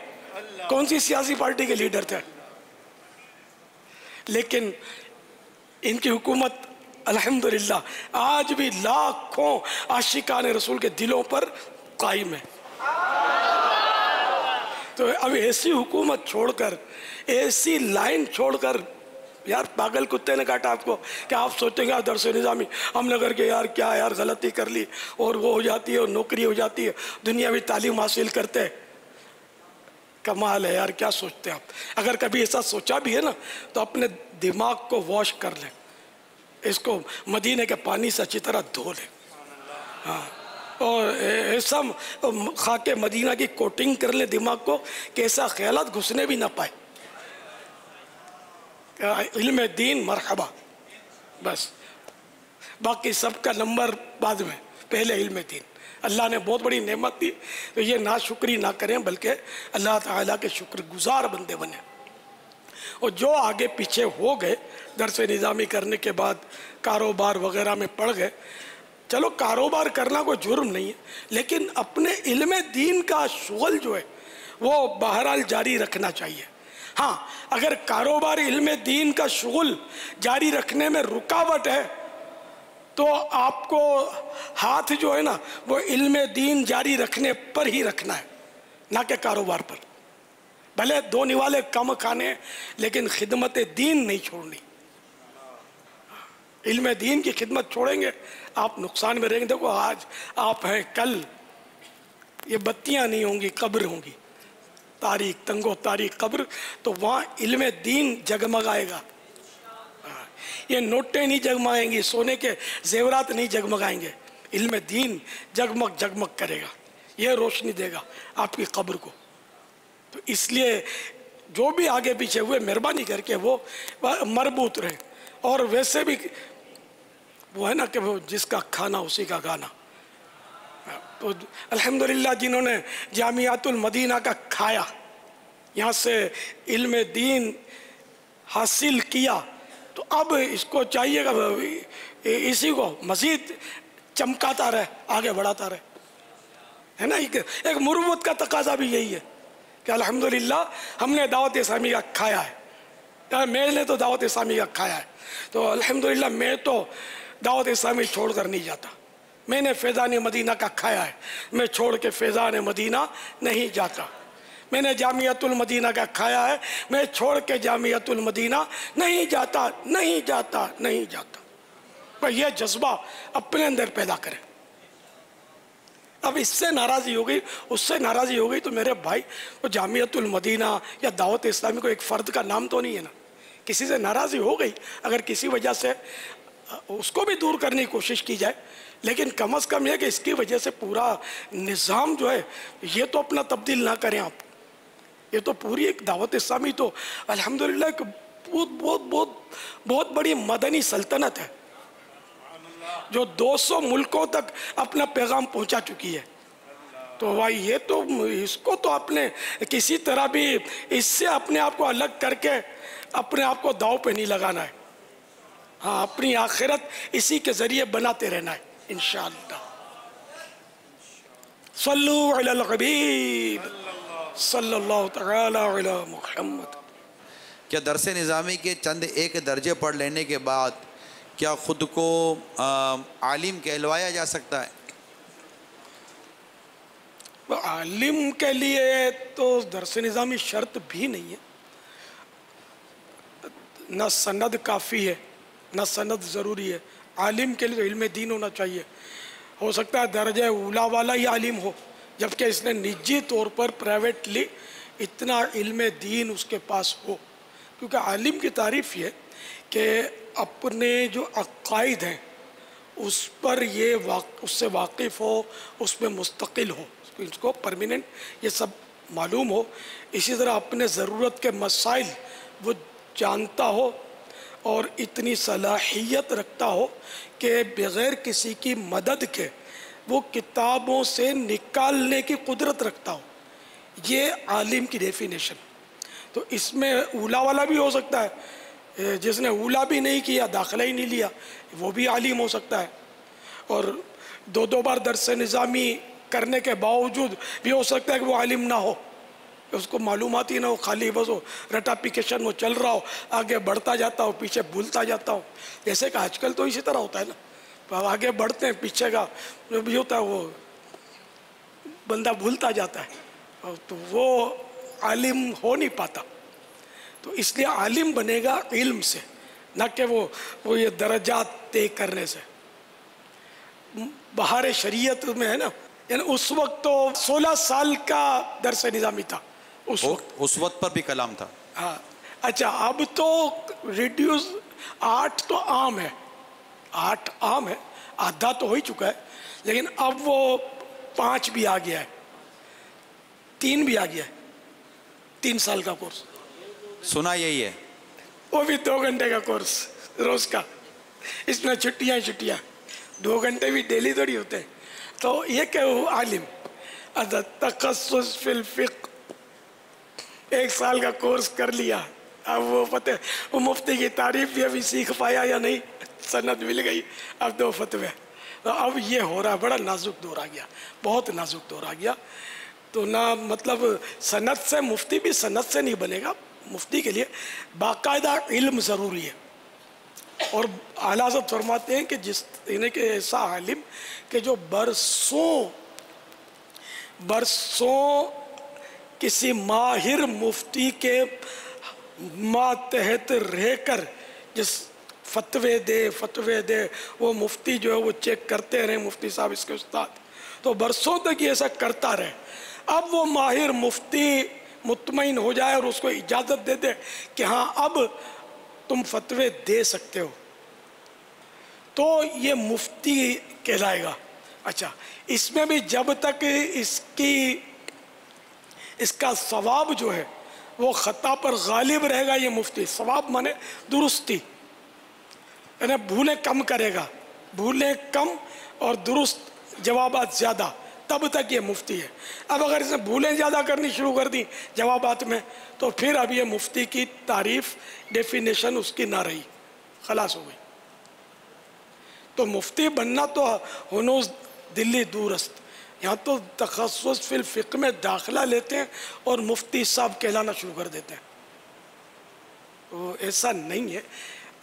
کون سی سیاسی پارٹی کے لیڈر تھے؟ لیکن ان کی حکومت الحمدللہ آج بھی لاکھوں عاشقان رسول کے دلوں پر قائم ہے. تو اب ایسی حکومت چھوڑ کر، ایسی لائن چھوڑ کر، یار پاگل کتے نے کاٹا آپ کو کہ آپ سوچیں گے درس نظامی ہم نے کر کے یار کیا یار غلطی کر لی اور وہ ہو جاتی ہے اور نوکری ہو جاتی ہے، دنیاوی تعلیم حاصل کرتے. کمال ہے یار، کیا سوچتے ہیں آپ؟ اگر کبھی ایسا سوچا بھی ہے نا تو اپنے دماغ کو واش کر لیں، اس کو مدینے کے پانی سے اچھی طرح دھو لیں، ہاں، اور ایسا خاک مدینہ کی کوٹنگ کر لیں دماغ کو کہ ایسا خیالات گھسنے بھی نہ پائے. علم دین مرحبا، بس باقی سب کا نمبر بعد میں، پہلے علم دین. اللہ نے بہت بڑی نعمت دی تو یہ ناشکری نہ کریں بلکہ اللہ تعالیٰ کے شکر گزار بندے بنیں. اور جو آگے پیچھے ہو گئے درس نظامی کرنے کے بعد کاروبار وغیرہ میں پڑ گئے، چلو کاروبار کرنا کوئی جرم نہیں ہے لیکن اپنے علم دین کا شغل جو ہے وہ بہرحال جاری رکھنا چاہیے. ہاں اگر کاروبار علم دین کا شغل جاری رکھنے میں رکاوٹ ہے تو آپ کو ہاتھ جو ہے نا وہ علم دین جاری رکھنے پر ہی رکھنا ہے، نہ کہ کاروبار پر. بھلے دو نوالے کم کھانے لیکن خدمت دین نہیں چھوڑنی. علم دین کی خدمت چھوڑیں گے آپ نقصان میں رہیں گے. دیکھو آج آپ ہیں، کل یہ بتیاں نہیں ہوں گی، قبر ہوں گی، تاریخ تنگو تاریخ قبر، تو وہاں علم دین جگمگائے گا. یہ نوٹیں نہیں جگمگائیں گی، سونے کے زیورات نہیں جگمگائیں گے، علم دین جگمگ جگمگ کرے گا، یہ روشنی دے گا آپ کی قبر کو. تو اس لیے جو بھی آگے پیچھے ہوئے مہربانی کر کے وہ مربوط رہیں. اور ویسے بھی وہ ہے ना कि वो जिसका खाना उसी का गाना। तो अल्हम्दुलिल्लाह जिन्होंने जामियातुल मदीना का खाया, यहाँ से इल्म दीन हासिल किया, तो अब इसको चाहिएगा इसी को मज़ीद चमकाता रहे, आगे बढ़ाता रहे, है ना। एक मुरुवत का तकाजा भी यही है कि अल्हम्दुलिल्लाह हमने दावत इस्लामी का खाया है, मैंने तो दावत इस्लामी का खाया है, तो अल्हम्दुलिल्लाह मैं तो दावत इस्लामी छोड़ कर नहीं जाता। मैंने फैज़ान मदीना का खाया है, मैं छोड़ के फैज़ान मदीना नहीं जाता। मैंने जामियातुल मदीना का खाया है, मैं छोड़ के जामियातुल मदीना नहीं जाता, नहीं जाता, नहीं जाता। पर यह जज्बा अपने अंदर पैदा करें। अब इससे नाराज़ी हो गई, उससे नाराज़ी हो गई, तो मेरे भाई वो जामियातुल मदीना या दावत इस्लामी को एक फ़र्द का नाम तो नहीं है ना। किसी से नाराज़ी हो गई, अगर किसी वजह से उसको भी दूर करने की कोशिश की जाए, लेकिन कम अज़ कम यह कि इसकी वजह से पूरा निज़ाम जो है ये तो अपना तब्दील ना करें आप। ये तो पूरी एक दावत इस्लामी तो अल्हम्दुलिल्लाह एक बहुत बहुत बहुत बहुत बड़ी मदनी सल्तनत है जो 200 मुल्कों तक अपना पैगाम पहुंचा चुकी है। तो भाई ये तो इसको तो आपने किसी तरह भी इससे अपने आप को अलग करके अपने आप को दाव पे नहीं लगाना है। हाँ, अपनी आखिरत इसी के ज़रिए बनाते रहना है इंशाअल्लाह। सल्लु अलल हबीब सल्लल्लाहु तआला अला मुहम्मद। क्या दरस निज़ामी के चंद एक दर्जे पढ़ लेने के बाद क्या ख़ुद को आलिम कहलवाया जा सकता है? आलिम के लिए तो दरस निज़ामी शर्त भी नहीं है, न सनद काफ़ी है न सनद ज़रूरी है। आलिम के लिए तो इल्म दीन होना चाहिए। हो सकता है दर्जे उला वाला ही आलिम हो, जबकि इसने निजी तौर पर प्राइवेटली इतना इल्म दीन उसके पास हो। क्योंकि आलिम की तारीफ़ ये कि अपने जो अक़ाइद हैं उस पर ये उससे वाकिफ़ हो, उसमें मुस्तकिल हो, इसको परमानेंट ये सब मालूम हो। इसी तरह अपने ज़रूरत के मसाइल वो जानता हो और इतनी सलाहियत रखता हो कि बग़ैर किसी की मदद के वो किताबों से निकालने की कुदरत रखता हो। ये आलिम की डेफिनेशन। तो इसमें उला वाला भी हो सकता है, जिसने उला भी नहीं किया, दाखिला ही नहीं लिया, वो भी आलिम हो सकता है। और दो बार दरस निज़ामी करने के बावजूद भी हो सकता है कि वो आलिम ना हो, उसको मालूमात ही ना हो, खाली बस वो रटापिकेशन वो चल रहा हो, आगे बढ़ता जाता हो, पीछे भूलता जाता हो। जैसे कि आजकल तो इसी तरह होता है ना, आगे बढ़ते हैं, पीछे का जो भी होता है वो बंदा भूलता जाता है, तो वो आलिम हो नहीं पाता। तो इसलिए आलिम बनेगा इल्म से, न कि वो ये दर्जात तय करने से। बहार शरीयत में है ना, यानी उस वक्त तो 16 साल का दरस निज़ामी था उस वक्त पर भी कलाम था। हाँ, अच्छा, अब तो रिड्यूस 8 तो आम है, 8 आम है, आधा तो हो ही चुका है, लेकिन अब वो 5 भी आ गया है, 3 भी आ गया है, 3 साल का कोर्स। सुना यही है, वो भी 2 घंटे का कोर्स रोज का, इसमें छुट्टियाँ 2 घंटे भी डेली थोड़ी होते हैं। तो ये क्या हो आलिम तखस्सुस फिल फिक़्ह, 1 साल का कोर्स कर लिया, अब वो पता वो मुफ्ती की तारीफ भी अभी सीख पाया या नहीं, सनद मिल गई, अब 2 फतवे। तो अब ये हो रहा है, बड़ा नाजुक दौर आ गया, बहुत नाजुक दौर आ गया। तो ना मतलब सनद से मुफ्ती भी सनद से नहीं बनेगा, मुफ्ती के लिए बाकायदा इल्म ज़रूरी है। और आला हज़रत फरमाते हैं कि जिस इन्हें के ऐसा आलिम कि जो बरसों किसी माहिर मुफ्ती के मातहत रहकर जिस फतवे दे वो मुफ्ती जो है वो चेक करते रहे, मुफ्ती साहब इसके उस्ताद, तो बरसों तक ये ऐसा करता रहे। अब वो माहिर मुफ्ती मुतमईन हो जाए और उसको इजाज़त दे दे कि हाँ अब तुम फतवे दे सकते हो, तो ये मुफ्ती कहलाएगा। अच्छा, इसमें भी जब तक इसका सवाब जो है वो ख़ता पर गालिब रहेगा, ये मुफ्ती सवाब माने दुरुस्ती, यानी भूलें कम करेगा, بھولیں کم اور درست جوابات زیادہ، تب تک یہ مفتی ہے۔ اب اگر اس نے بھولیں زیادہ کرنی شروع کر دی جوابات میں تو پھر اب یہ مفتی کی تعریف ڈیفینیشن اس کی نہ رہی، خلاص ہو گئی۔ تو مفتی بننا تو ہنوز دلی دورست، یہاں تو تخصص فی الفقہ میں داخلہ لیتے ہیں اور مفتی صاحب کہلانا شروع کر دیتے ہیں۔ تو ایسا نہیں ہے،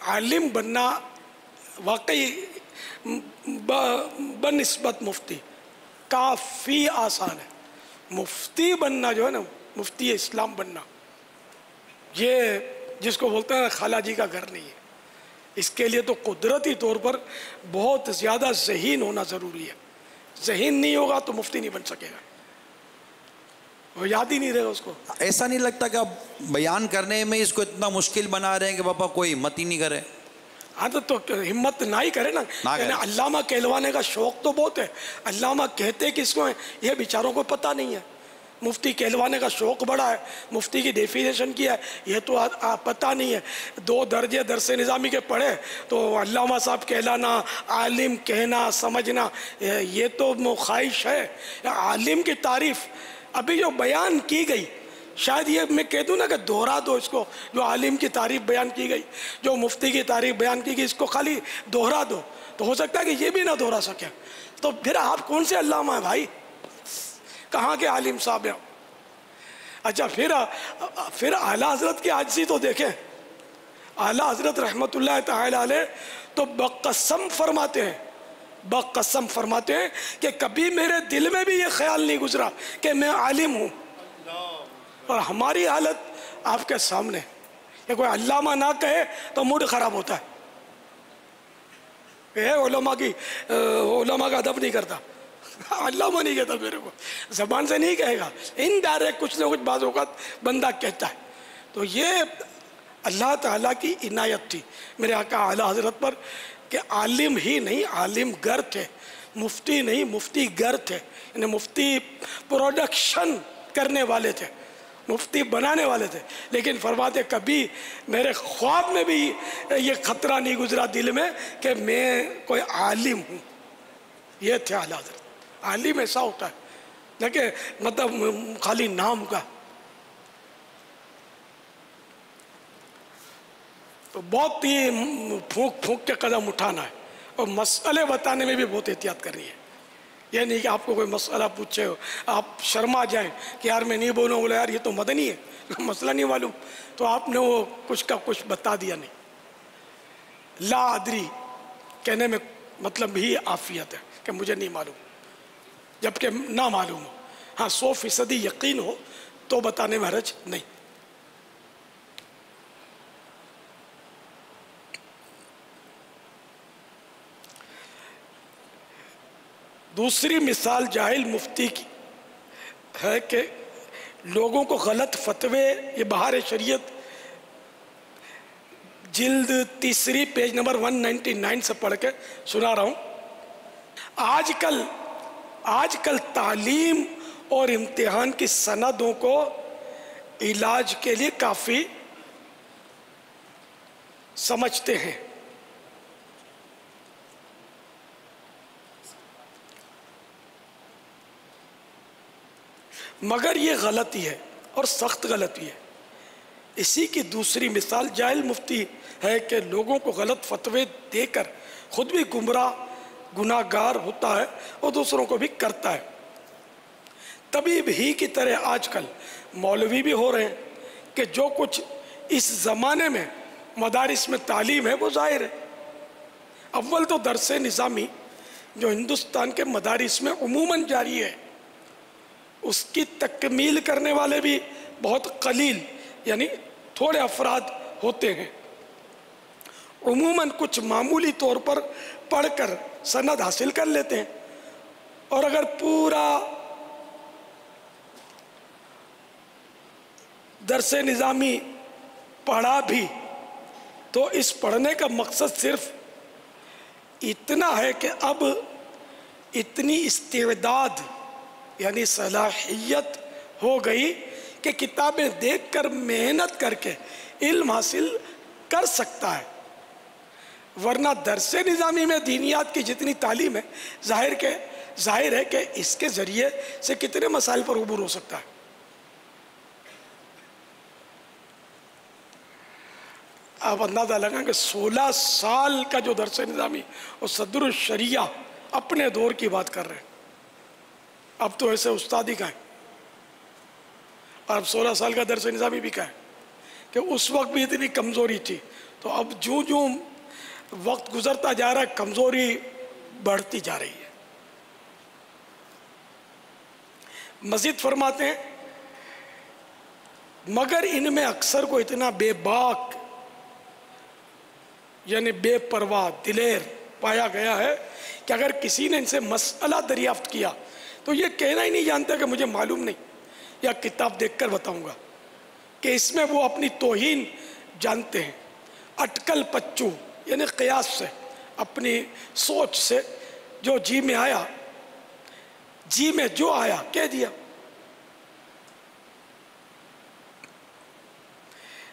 عالم بننا واقعی بنسبت مفتی کافی آسان ہے۔ مفتی بننا جو ہے نا، مفتی اسلام بننا، یہ جس کو بولتے ہیں خالہ جی کا گھر نہیں ہے۔ اس کے لیے تو قدرتی طور پر بہت زیادہ ذہین ہونا ضروری ہے۔ ذہین نہیں ہوگا تو مفتی نہیں بن سکے گا، وہ یاد ہی نہیں رہے گا اس کو۔ ایسا نہیں لگتا کہ اب بیان کرنے میں اس کو اتنا مشکل بنا رہے ہیں کہ بابا کوئی ہمت ہی نہیں کرے؟ ہاں تو ہمت نہ ہی کرے نا، یعنی علامہ کہلوانے کا شوق تو بہت ہے، علامہ کہتے کس کو ہیں یہ بیچاروں کو پتہ نہیں ہے۔ مفتی کہلوانے کا شوق بڑا ہے، مفتی کی ڈیفینیشن کیا ہے یہ تو پتہ نہیں ہے۔ 2 درجے درس نظامی کے پڑھے تو علامہ صاحب کہلانا، عالم کہنا سمجھنا یہ تو خواہش ہے۔ عالم کی تعریف ابھی جو بیان کی گئی، شاید یہ میں کہہ دوں نا کہ دہرا دو اس کو، جو عالم کی تعریف بیان کی گئی، جو مفتی کی تعریف بیان کی گئی، اس کو خالی دہرا دو تو ہو سکتا ہے کہ یہ بھی نہ دہرا سکے۔ تو پھر آپ کون سے علامہ ہیں بھائی؟ کہاں کے عالم صاحب ہیں؟ اچھا پھر اعلیٰ حضرت کی عاجزی تو دیکھیں۔ اعلیٰ حضرت رحمت اللہ تعالی علیہ تو بقسم فرماتے ہیں کہ کبھی میرے دل میں بھی یہ خیال نہیں گزرا کہ میں عالم ہوں۔ اور ہماری حالت آپ کے سامنے، یہ کوئی علامہ نہ کہے تو موڈ خراب ہوتا ہے، علماء کا ادب نہیں کرتا، علامہ نہیں کہتا میرے کو، زبان سے نہیں کہے گا، انڈائریکٹ کچھ نہ کچھ بعض اوقات بندہ کہتا ہے۔ تو یہ اللہ تعالیٰ کی عنایت تھی میرے آقا اعلیٰ حضرت پر کہ عالم ہی نہیں، عالم گر تھے، مفتی نہیں، مفتی گر تھے، یعنی مفتی پروڈکشن کرنے والے تھے، مفتی بنانے والے تھے۔ لیکن فرماتے کبھی میرے خواب میں بھی یہ خطرہ نہیں گزرا دل میں کہ میں کوئی عالم ہوں۔ یہ تھے اعلیٰ حضرت۔ عالم ایسا ہوتا ہے نہ کہ مطلب خالی نام کا۔ تو بہت ہی پھونک کے قدم اٹھانا ہے اور مسئلے بتانے میں بھی بہت احتیاط کرنی ہے۔ یہ نہیں کہ آپ کو کوئی مسئلہ پوچھے ہو آپ شرما جائیں کہ یار میں نہیں بولوں، بولا یار یہ تو مدنی ہے، مسئلہ نہیں معلوم، تو آپ نے وہ کچھ کا کچھ بتا دیا نہیں۔ لا ادری کہنے میں مطلب ہی عافیت ہے کہ مجھے نہیں معلوم، جبکہ نہ معلوم ہو، ہاں 100% یقین ہو تو بتانے میں حرج نہیں۔ دوسری مثال جاہل مفتی کی ہے کہ لوگوں کو غلط فتوے، یہ بہار شریعت جلد 3 پیج نمبر 199 سے پڑھ کے سنا رہا ہوں۔ آج کل تعلیم اور امتحان کی سندوں کو علاج کے لیے کافی سمجھتے ہیں، مگر یہ غلطی ہے اور سخت غلطی ہے۔ اسی کی دوسری مثال جاہل مفتی ہے کہ لوگوں کو غلط فتوے دے کر خود بھی گناہ گار ہوتا ہے اور دوسروں کو بھی کرتا ہے۔ طبیب ہی کی طرح آج کل مولوی بھی ہو رہے ہیں کہ جو کچھ اس زمانے میں مدارس میں تعلیم ہے وہ ظاہر ہے۔ اول تو درس نظامی جو ہندوستان کے مدارس میں عموماً جاری ہے، اس کی تکمیل کرنے والے بھی بہت قلیل یعنی تھوڑے افراد ہوتے ہیں۔ عموماً کچھ معمولی طور پر پڑھ کر سند حاصل کر لیتے ہیں، اور اگر پورا درس نظامی پڑھا بھی تو اس پڑھنے کا مقصد صرف اتنا ہے کہ اب اتنی استعداد یعنی صلاحیت ہو گئی کہ کتابیں دیکھ کر محنت کر کے علم حاصل کر سکتا ہے۔ ورنہ درس نظامی میں دینیات کی جتنی تعلیم ہے ظاہر ہے کہ اس کے ذریعے سے کتنے مسائل پر عبور ہو سکتا ہے۔ آپ اندازہ لگائیں کہ 16 سال کا جو درس نظامی اور صدر الشریعہ اپنے دور کی بات کر رہے ہیں، اب تو ایسے استاد ہی کا ہے، اور اب 16 سال کا درس نظامی بھی کا ہے کہ اس وقت بھی اتنی کمزوری تھی، تو اب جو وقت گزرتا جا رہا ہے کمزوری بڑھتی جا رہی ہے۔ مزید فرماتے ہیں مگر ان میں اکثر کو اتنا بے باک یعنی بے پرواہ دلیر پایا گیا ہے کہ اگر کسی نے ان سے مسئلہ دریافت کیا تو یہ کہنا ہی نہیں جانتا کہ مجھے معلوم نہیں، یا کتاب دیکھ کر بتاؤں گا، کہ اس میں وہ اپنی توہین جانتے ہیں، اٹکل پچو یعنی قیاس سے، اپنی سوچ سے جو جی میں جو آیا کہہ دیا۔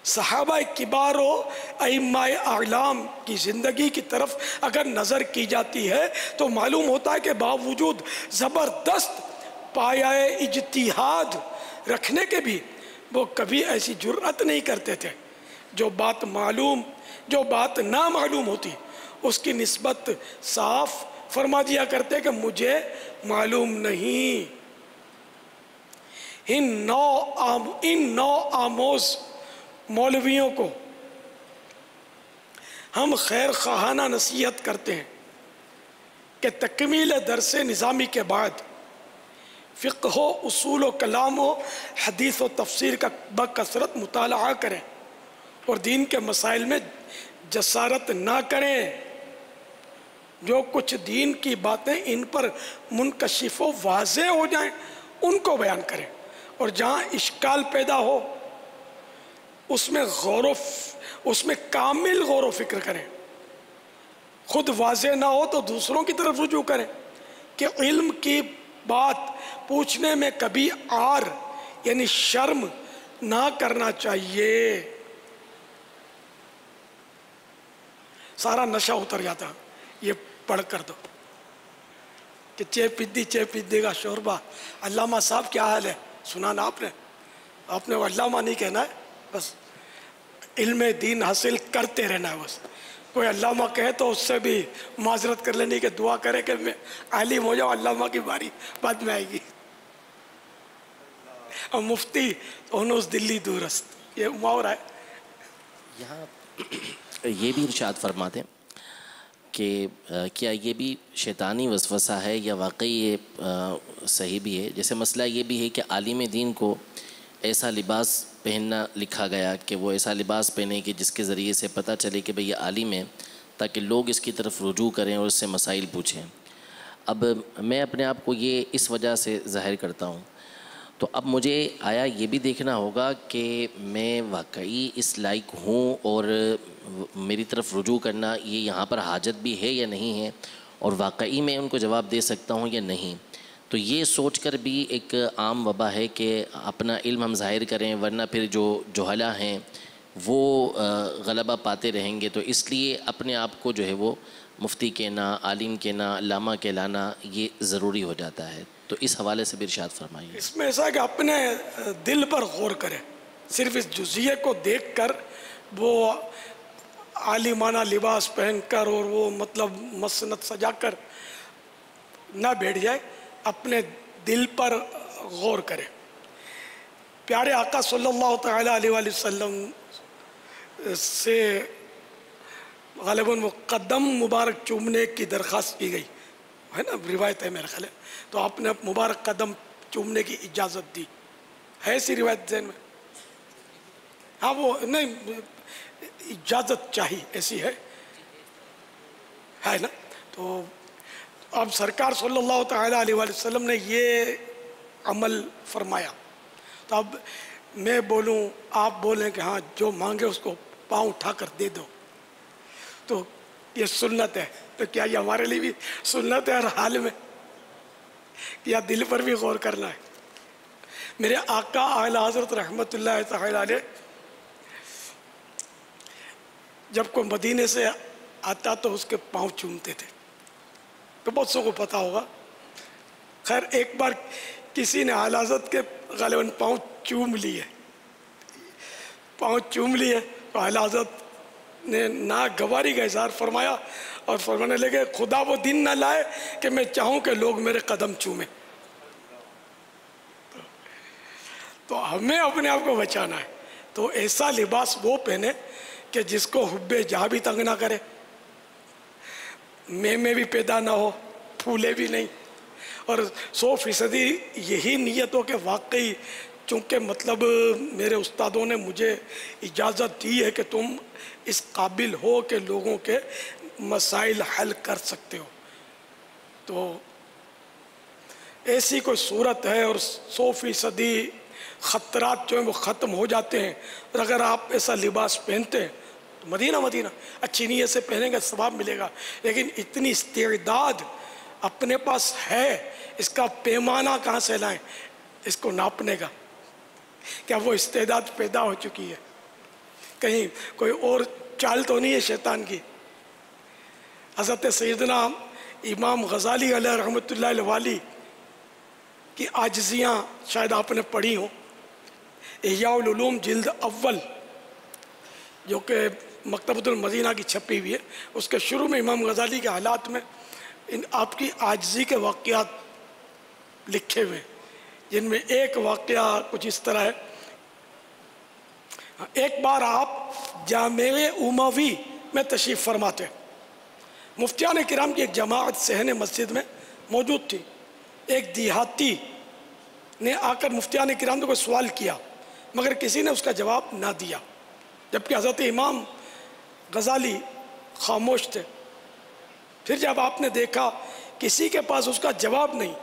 صحابہ کبار و ائمہ اعلام کی زندگی کی طرف اگر نظر کی جاتی ہے تو معلوم ہوتا ہے کہ باوجود زبردست پایہ اجتہاد رکھنے کے بھی وہ کبھی ایسی جرأت نہیں کرتے تھے جو بات نہ معلوم ہوتی اس کی نسبت صاف فرما دیا کرتے کہ مجھے معلوم نہیں۔ ان نو آموز مولویوں کو ہم خیر خواہانہ نصیحت کرتے ہیں کہ تکمیل درس نظامی کے بعد فقہ و اصول و کلام و حدیث و تفسیر کا بکثرت مطالعہ کریں اور دین کے مسائل میں جسارت نہ کریں، جو کچھ دین کی باتیں ان پر منکشف و واضح ہو جائیں ان کو بیان کریں، اور جہاں اشکال پیدا ہو اس میں کامل غور و فکر کریں، خود واضح نہ ہو تو دوسروں کی طرف رجوع کریں کہ علم کی بات پوچھنے میں کبھی عار یعنی شرم نہ کرنا چاہیے۔ سارا نشہ اتر جاتا یہ پڑھ کر دو کہ چے پدی کا شوربہ۔ علامہ صاحب کیا حال ہے سنانا آپ نے وہ علامہ نہیں کہنا ہے، بس علم دین حاصل کرتے رہنا ہے۔ بس کوئی علامہ کہے تو اس سے بھی معذرت کر لینی کہ دعا کرے کہ میں عالم ہو جاؤں، علامہ کی باری بعد میں آئے گی۔ اور مفتی اونوس دلی دورست، یہ محاورہ ہے۔ یہاں یہ بھی ارشاد فرماتے ہیں کہ کیا یہ بھی شیطانی وسوسہ ہے یا واقعی یہ صحیح بھی ہے؟ جیسے مسئلہ یہ بھی ہے کہ عالم دین کو ایسا لباس پہننا لکھا گیا کہ وہ ایسا لباس پہنے کہ جس کے ذریعے سے پتہ چلے کہ بھئی یہ عالم ہے، تاکہ لوگ اس کی طرف رجوع کریں اور اس سے مسائل پوچھیں۔ اب میں اپنے آپ کو یہ اس وجہ سے ظاہر کرتا ہوں، تو اب مجھے آیا یہ بھی دیکھنا ہوگا کہ میں واقعی اس لائق ہوں اور میری طرف رجوع کرنا یہ یہاں پر حاجت بھی ہے یا نہیں ہے، اور واقعی میں ان کو جواب دے سکتا ہوں یا نہیں۔ تو یہ سوچ کر بھی ایک عام وبا ہے کہ اپنا علم ہم ظاہر کریں، ورنہ پھر جو جہلا ہیں وہ غلبہ پاتے رہیں گے، تو اس لیے اپنے آپ کو جو ہے وہ مفتی کہنا، عالم کہنا، علامہ کہلانا یہ ضروری ہو جاتا ہے۔ تو اس حوالے سے بھی ارشاد فرمائیے۔ اس میں ایسا ہے کہ اپنے دل پر غور کریں، صرف اس جزیے کو دیکھ کر وہ عالمانہ لباس پہن کر اور وہ مطلب مسند سجا کر نہ بیٹھ جائے، اپنے دل پر غور کریں۔ پیارے آقا صلی اللہ تعالیٰ علیہ وآلہ وسلم سے غالباً وہ قدم مبارک چومنے کی درخواست کی گئی ہے نا، روایت ہے میرے خیال ہے، تو آپ نے مبارک قدم چومنے کی اجازت دی ہے، ایسی روایت ذہن میں؟ ہاں وہ نہیں، اجازت چاہیے ایسی ہے نا۔ تو اب سرکار صلی اللہ تعالیٰ علیہ وآلہ وسلم نے یہ عمل فرمایا، تو اب میں بولوں، آپ بولیں کہ ہاں جو مانگے اس کو پاؤں اٹھا کر دے دو، تو یہ سنت ہے۔ تو کیا یہ ہمارے لیے بھی سنت ہے ہر حال میں، یا دل پر بھی غور کرنا ہے؟ میرے آقا اعلی حضرت رحمت اللہ تعالیٰ علیہ جب کو مدینے سے आता तो उसके पाँव चूमते थे। तो बहुत सौ को पता होगा। खैर एक बार किसी ने आला हज़रत के ग़ालिबन पाँव चूम लिए, तो आला हज़रत ने नागवारी का इज़हार फरमाया और फरमाने लगे, खुदा वो दिन ना लाए कि मैं चाहूँ कि लोग मेरे कदम चूमें। तो हमें अपने आप को बचाना है, तो ऐसा लिबास वो पहने कि जिसको हुब्बे जहाँ भी तंग ना करे, में भी पैदा ना हो, फूले भी नहीं, और 100% यही नीयत हो कि वाकई चूँकि मतलब मेरे उस्तादों ने मुझे इजाज़त दी है कि तुम इस काबिल हो कि लोगों के मसाइल हल कर सकते हो, तो ऐसी कोई सूरत है और 100% ख़तरात जो हैं वो ख़त्म हो जाते हैं। और अगर आप ऐसा लिबास पहनते हैं तो मदीना अच्छी नीयत से पहनेंगे, सवाब मिलेगा। लेकिन इतनी इस्तेदाद अपने पास है, इसका पैमाना कहाँ से लाएं इसको नापने का? क्या वो इस्तेदाद पैदा हो चुकी है? कहीं कोई और चाल तो नहीं है शैतान की? हज़रत सैयदना इमाम गज़ाली अलैहि रहमतुल्लाह अलैहि की आजिज़ियाँ शायद आपने पढ़ी हो, इह्याउल उलूम जिल्द अव्वल, जो कि मकतबतुल मदीना की छपी हुई है, उसके शुरू में इमाम गज़ाली के हालात में इन आपकी आजिज़ी के वाक़यात लिखे हुए, जिनमें एक वाक़या कुछ इस तरह है। एक बार आप जामे उमवी में तशरीफ़ फरमाते, मुफ्तियान किराम की एक जमात सहन मस्जिद में मौजूद थी। एक देहाती ने आकर मुफ्तियान किराम को सवाल किया, मगर किसी ने उसका जवाब ना दिया, जबकि हज़रत इमाम गज़ाली खामोश थे। फिर जब आपने देखा किसी के पास उसका जवाब नहीं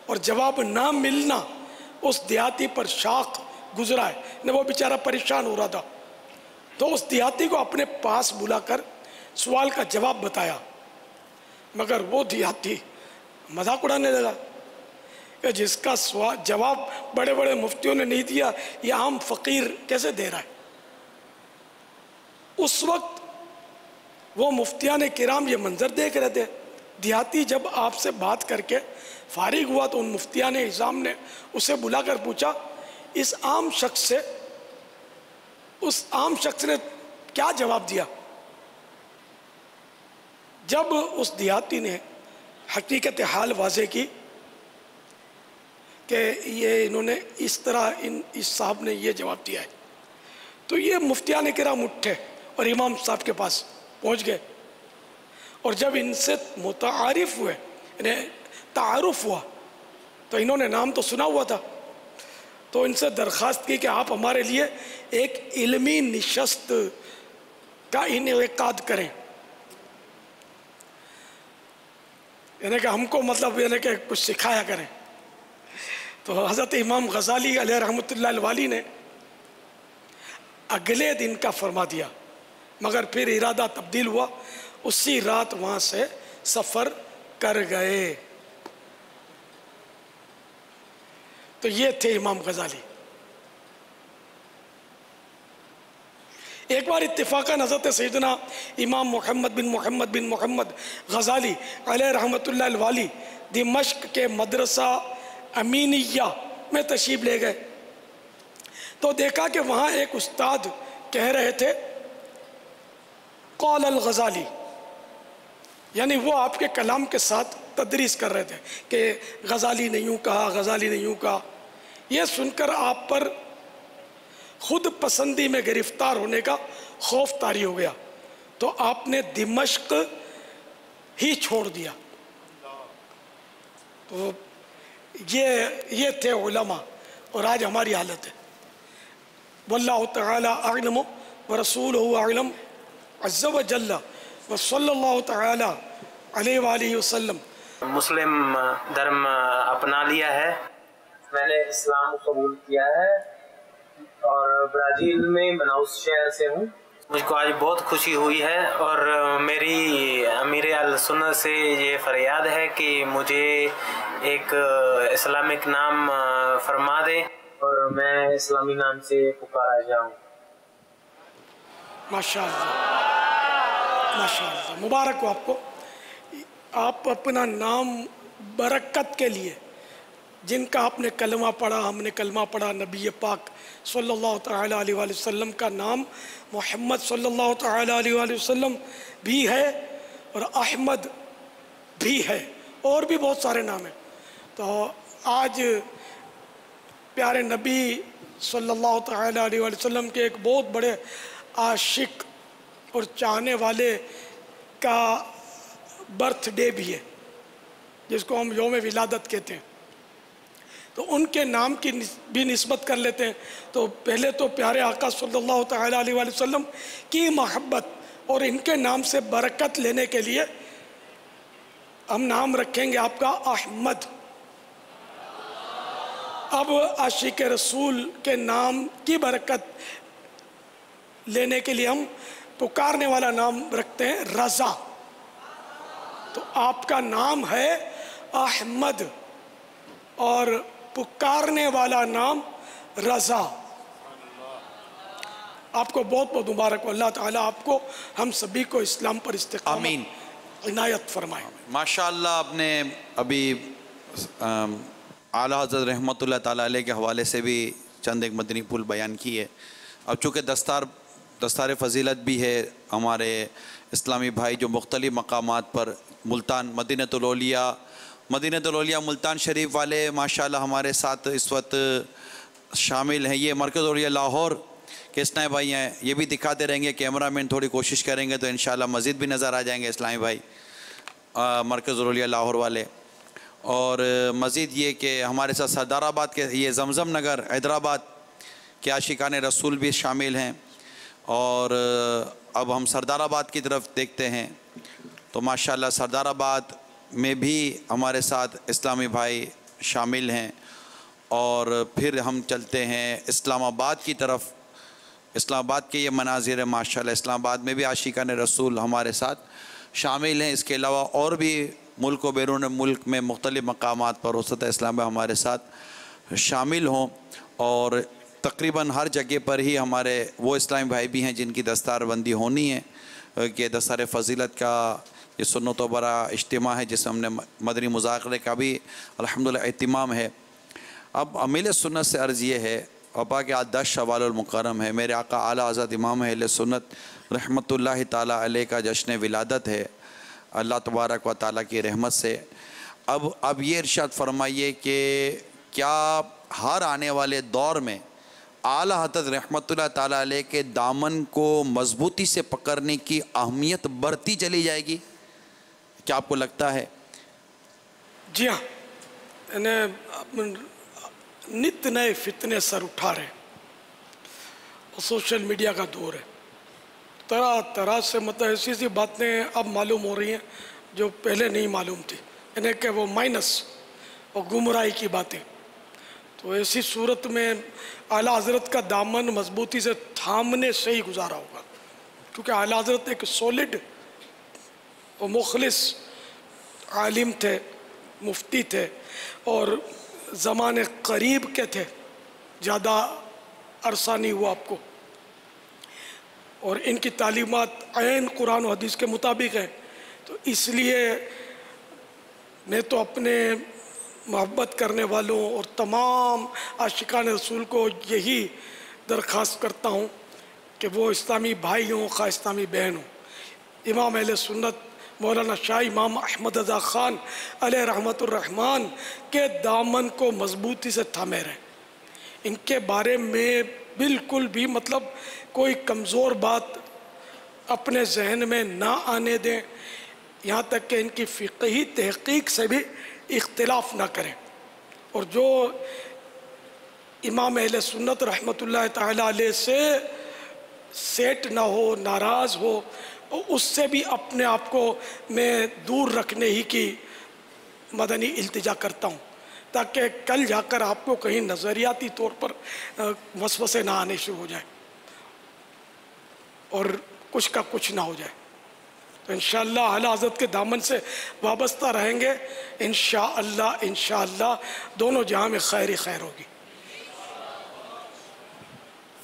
और जवाब ना मिलना उस देहाती पर शाख गुजरा है न, वो बेचारा परेशान हो रहा था, तो उस देहाती को अपने पास बुलाकर सवाल का जवाब बताया, मगर वो देहाती मजाक उड़ाने लगा कि जिसका जवाब बड़े बड़े मुफ्तियों ने नहीं दिया, ये आम फ़कीर कैसे दे रहा है। उस वक्त वो मुफ्तियान किराम ये मंज़र देख रहे थे। देहाती जब आपसे बात करके फारिग हुआ तो उन मुफ्तियान इज़ाम ने उसे बुलाकर पूछा, इस आम शख्स से उस आम शख्स ने क्या जवाब दिया। जब उस देहाती ने हकीकत हाल वाज़े की कि ये इन्होंने इस तरह इस साहब ने ये जवाब दिया है, तो ये मुफ्तियान किराम उठे और इमाम साहब के पास पहुंच गए, और जब इनसे मुतारिफ हुए, इन्हें तारुफ हुआ, तो इन्होंने नाम तो सुना हुआ था, तो इनसे दरख्वास्त की कि आप हमारे लिए एक इल्मी निशस्त का इनेकाद करें, यानी कि हमको मतलब यानी कि कुछ सिखाया करें। तो हज़रत इमाम गज़ाली अलैहि रहमतुल्लाह अलैहि ने अगले दिन का फरमा दिया, मगर फिर इरादा तब्दील हुआ, उसी रात वहाँ से सफ़र कर गए। तो ये थे इमाम गज़ाली। एक बार इत्तिफाकन हज़रत सैयदना इमाम मोहम्मद बिन मोहम्मद गज़ाली अलैहि रहमतुल्लाह अलैहि दिमश्क के मदरसा अमीनिया में तशरीफ़ ले गए, तो देखा कि वहाँ एक उस्ताद कह रहे थे क़ौल अल गज़ाली, यानी वो आपके कलाम के साथ तदरीस कर रहे थे कि गज़ाली ने यूँ कहा, गज़ाली ने यूँ कहा। यह सुनकर आप पर खुद पसंदी में गिरफ्तार होने का खौफ तारी हो गया, तो आपने दिमश्क ही छोड़ दिया। तो ये थे उलमा, और आज हमारी हालत है। वल्लाहु तआला अअलम व रसूलुहु अअलम अज़्ज़ व जल्ल व सल्लल्लाहु तआला अलैहि व आलिहि वसल्लम। मुस्लिम धर्म अपना लिया है, मैंने इस्लाम कबूल किया है और ब्राज़ील में मनाउस शहर से हूँ। मुझको आज बहुत खुशी हुई है और मेरी अमीर अल सुन्नत से ये फरियाद है कि मुझे एक इस्लामिक नाम फरमा दे और मैं इस्लामी नाम से पुकारा जाऊँ। माशाअल्लाह। माशाअल्लाह, मुबारक हो आपको। आप अपना नाम बरकत के लिए, जिनका आपने कलमा पढ़ा, हमने कलमा पढ़ा, नबी पाक सल्लल्लाहु तआला अलैहि वसल्लम का नाम मोहम्मद सल्लल्लाहु तआला अलैहि वसल्लम भी है और अहमद भी है, और भी बहुत सारे नाम हैं। तो आज प्यारे नबी सल्लल्लाहु तआला अलैहि वसल्लम के एक बहुत बड़े आशिक और चाहने वाले का बर्थडे भी है, जिसको हम यौम विलादत कहते हैं। तो उनके नाम की भी निस्बत कर लेते हैं। तो पहले तो प्यारे आका सल्लल्लाहु तआला अलैहि वसल्लम की मोहब्बत और इनके नाम से बरकत लेने के लिए हम नाम रखेंगे आपका अहमद। अब आशिक रसूल के नाम की बरकत लेने के लिए हम पुकारने वाला नाम रखते हैं रज़ा। तो आपका नाम है अहमद और पुकारने वाला नाम रज़ा। आपको बहुत बहुत मुबारक हो। अल्लाह ताला आपको हम सभी को इस्लाम पर इस्तिक़ामत इनायत फरमाए। माशाअल्लाह, आपने अभी आला हज़रत रहमतुल्लाह ताला अलैह के हवाले से भी चंद एक मदनी पुल बयान की है। अब चूँकि दस्तार फ़जीलत भी है, हमारे इस्लामी भाई जो मुख्तलिफ़ मकामात पर मुल्तान मदीनतुल औलिया मुल्तान शरीफ वाले माशाअल्लाह हमारे साथ इस वक्त शामिल हैं। ये मरकज़ औलिया लाहौर के इस्लामी भाई हैं, ये भी दिखाते रहेंगे, कैमरामैन थोड़ी कोशिश करेंगे तो इंशाअल्लाह मज़ीद भी नज़र आ जाएंगे इस्लामी भाई मरकज़ औलिया लाहौर वाले। और मज़ीद ये कि हमारे साथ सरदाराबाद के ये जमज़म नगर हैदराबाद के आशिकान रसूल भी शामिल हैं। और अब हम सरदाराबाद की तरफ देखते हैं तो माशाअल्लाह सरदाराबाद में भी हमारे साथ इस्लामी भाई शामिल हैं। और फिर हम चलते हैं इस्लामाबाद की तरफ। इस्लामाबाद के ये मनाजिर है माशाअल्लाह, इस्लामाबाद में भी आशिकान रसूल हमारे साथ शामिल हैं। इसके अलावा और भी मुल्क व बैरून मुल्क में मुख्तलिफ़ मकामात पर वसत इस्लाम हमारे साथ शामिल हों। और तकरीबन हर जगह पर ही हमारे वो इस्लामी भाई भी हैं जिनकी दस्तारबंदी होनी है कि दस्तार फ़जीलत का ये सुन्नत बरा इज्तिमा है जिसमें हमने मदनी मुज़ाकरे का भी अल्हम्दुलिल्लाह एहतिमाम है। अब अमील सुन्नत से अर्ज़ ये है, अपा के आज 10 शवाल मुकर्रम है, मेरे आका आला हज़रत इमाम अहले सुन्नत रहमतुल्लाहि ताला अलैह का जश्न विलादत है अल्लाह तबारक व ताला की रहमत से। अब ये इरशाद फरमाइए कि क्या हर आने वाले दौर में आला हज़रत रहमतुल्लाह ताला अलैह के दामन को मजबूती से पकड़ने की अहमियत बढ़ती चली जाएगी? क्या आपको लगता है? जी हाँ, नित नए फितने सर उठा रहे और सोशल मीडिया का दौर है। तरह तरह से मतलब ऐसी सी बातें अब मालूम हो रही हैं जो पहले नहीं मालूम थी, यानी कि वो माइनस और गुमराही की बातें। तो ऐसी सूरत में आला हज़रत का दामन मजबूती से थामने से ही गुजारा होगा, क्योंकि आला हज़रत एक सॉलिड और मुखलिस आलिम थे, मुफ्ती थे और ज़माने करीब के थे, ज़्यादा अरसा नहीं हुआ आपको। और इनकी तालीमात ऐन कुरान और हदीस के मुताबिक है। तो इसलिए मैं तो अपने मोहब्बत करने वालों और तमाम आशिकान रसूल को यही दरख्वास्त करता हूँ कि वो इस्लामी भाई हों खा इस्लामी बहन हों, इमाम अहले सुन्नत मौलाना शाह इमाम अहमद रज़ा ख़ान अलैहि रहमतुर रहमान के दामन को मजबूती से थामे रहें। इनके बारे में बिल्कुल भी मतलब कोई कमज़ोर बात अपने जहन में ना आने दें, यहाँ तक कि इनकी फ़िक़ही तहक़ीक़ से भी इख्तिलाफ़ ना करें। और जो इमाम अहले सुन्नत रहमतुल्लाह ताला अलैह से सेट ना हो, नाराज़ हो, उससे भी अपने आप को मैं दूर रखने ही की मदनी इल्तिजा करता हूँ, ताकि कल जाकर आपको कहीं नज़रियाती तौर पर वसवसे ना आने शुरू हो जाए और कुछ का कुछ ना हो जाए। तो इंशाअल्लाह आला हज़रत के दामन से वाबस्ता रहेंगे, इंशाअल्लाह दोनों जहाँ में खैर ही खैर होगी।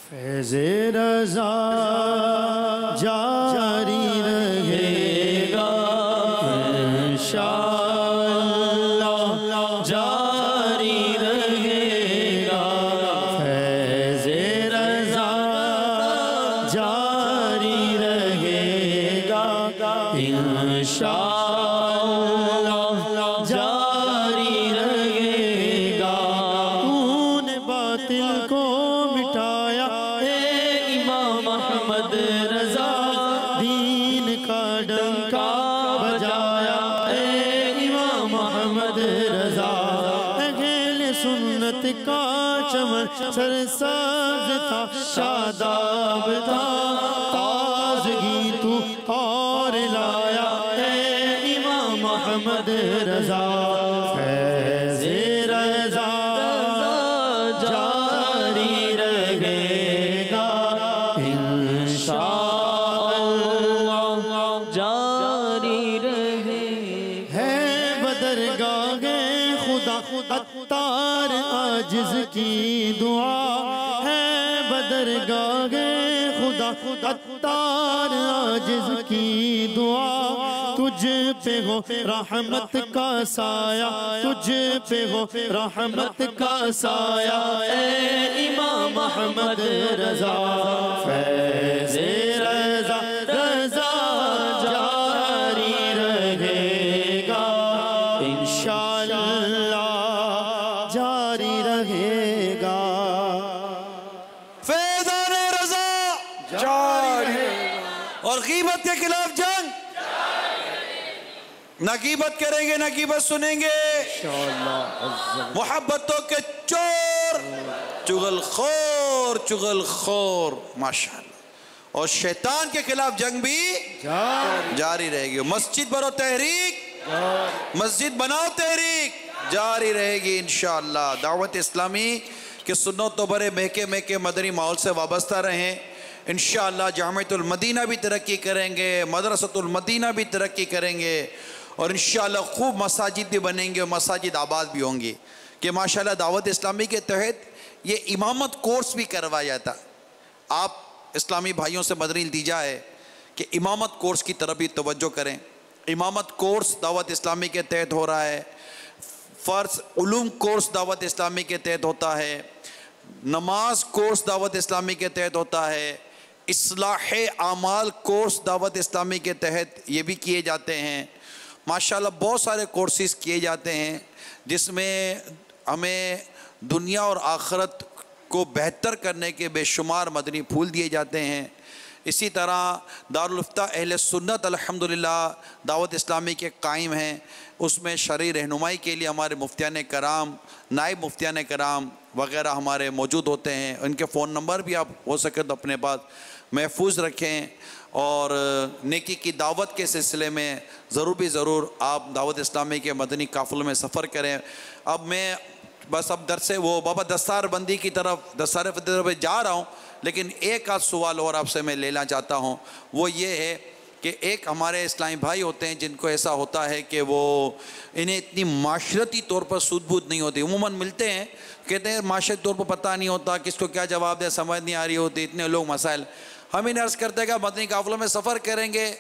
فیض رضا جاری رہے گا انشاءاللہ جاری رہے گا فیض رضا جاری رہے گا انشاءاللہ جاری رہے گا تو نے باطل کو مٹایا اے امام احمد رضا دین کا ڈنکا بجایا اے امام احمد رضا اہل سنت کا چمن سرسبز تھا شاداب تھا تازگی تو اور لایا اے امام احمد رضا فیض رضا جاری رہے گا انشاءاللہ جاری رہے ہے بدرگاہ خدا عطار عاجز کی دعا ہے بدرگاہ خدا عطار عاجز کی دعا تجھ پہ ہو رحمت کا سایہ تجھ پہ ہو رحمت کا سایہ اے امام احمد رضا فیض رضا رضا جاری رہے گا انشاءاللہ جاری رہے گا فیضان رضا جاری اور غیبت کے خلاف جنگ نہ غیبت کریں گے نہ غیبت سنیں گے محبتوں کے چور چغل خور ماشاءاللہ اور شیطان کے خلاف جنگ بھی جاری رہے گی مسجد بناؤ تحریک مسجد بناؤ تحریک جاری رہے گی انشاءاللہ دعوت اسلامی کے سنت و برے مہکے مدنی ماحول سے وابستہ رہیں انشاءاللہ جامعۃ المدینہ بھی ترقی کریں گے مدرسۃ المدینہ بھی ترقی کریں گے اور انشاءاللہ خوب مساجد بھی بنیں گے اور مساجد آباد بھی ہوں گی کہ ماشاءاللہ دعوت اسلامی کے تحت یہ امامت کورس بھی کروایا جاتا آپ اسلامی بھائیوں سے مدنی التجا ہے کہ امامت کورس کی طرف بھی توجہ کریں امامت کورس دعوت اسلامی کے تحت ہو رہا ہے فرض علوم کورس دعوت اسلامی کے تحت ہوتا ہے نماز کورس دعوت اسلامی کے تحت ہوتا ہے اصلاح اعمال کورس دعوت اسلامی کے تحت یہ بھی کیے جاتے ہیں ماشاءاللہ بہت سارے کورسز کیے جاتے ہیں جس میں ہمیں دنیا اور آخرت کو بہتر کرنے کے بے شمار مدنی پھول دیے جاتے ہیں اسی طرح دارالفتہ اہل سنت الحمدللہ دعوت اسلامی کے قائم ہیں اس میں شرعی رہنمائی کے لیے ہمارے مفتیان کرام نائب مفتیان کرام وغیرہ ہمارے موجود ہوتے ہیں ان کے فون نمبر بھی آپ ہو سکے تو اپنے پاس محفوظ رکھیں اور نیکی کی دعوت کے سلسلے میں ضرور آپ دعوت اسلامی کے مدنی قافلوں میں سفر کریں اب میں بس اب بابا دستار بندی کی طرف جا رہا ہوں لیکن ایک آدھ سوال اور آپ سے میں لینا چاہتا ہوں وہ یہ ہے کہ ایک ہمارے اسلامی بھائی ہوتے ہیں جن کو ایسا ہوتا ہے کہ وہ انہیں اتنی معاشرتی طور پر سود بود نہیں ہوتی عموماً ملتے ہیں کہتے ہیں معاشرتی طور پر پتہ نہیں ہوتا کس کو کیا جواب دے سمجھ نہیں آ رہی ہوتی اتنے لوگ مسائل ہم انہیں عرض کرتے ہیں کہ مدنی قافلوں میں سفر کریں گے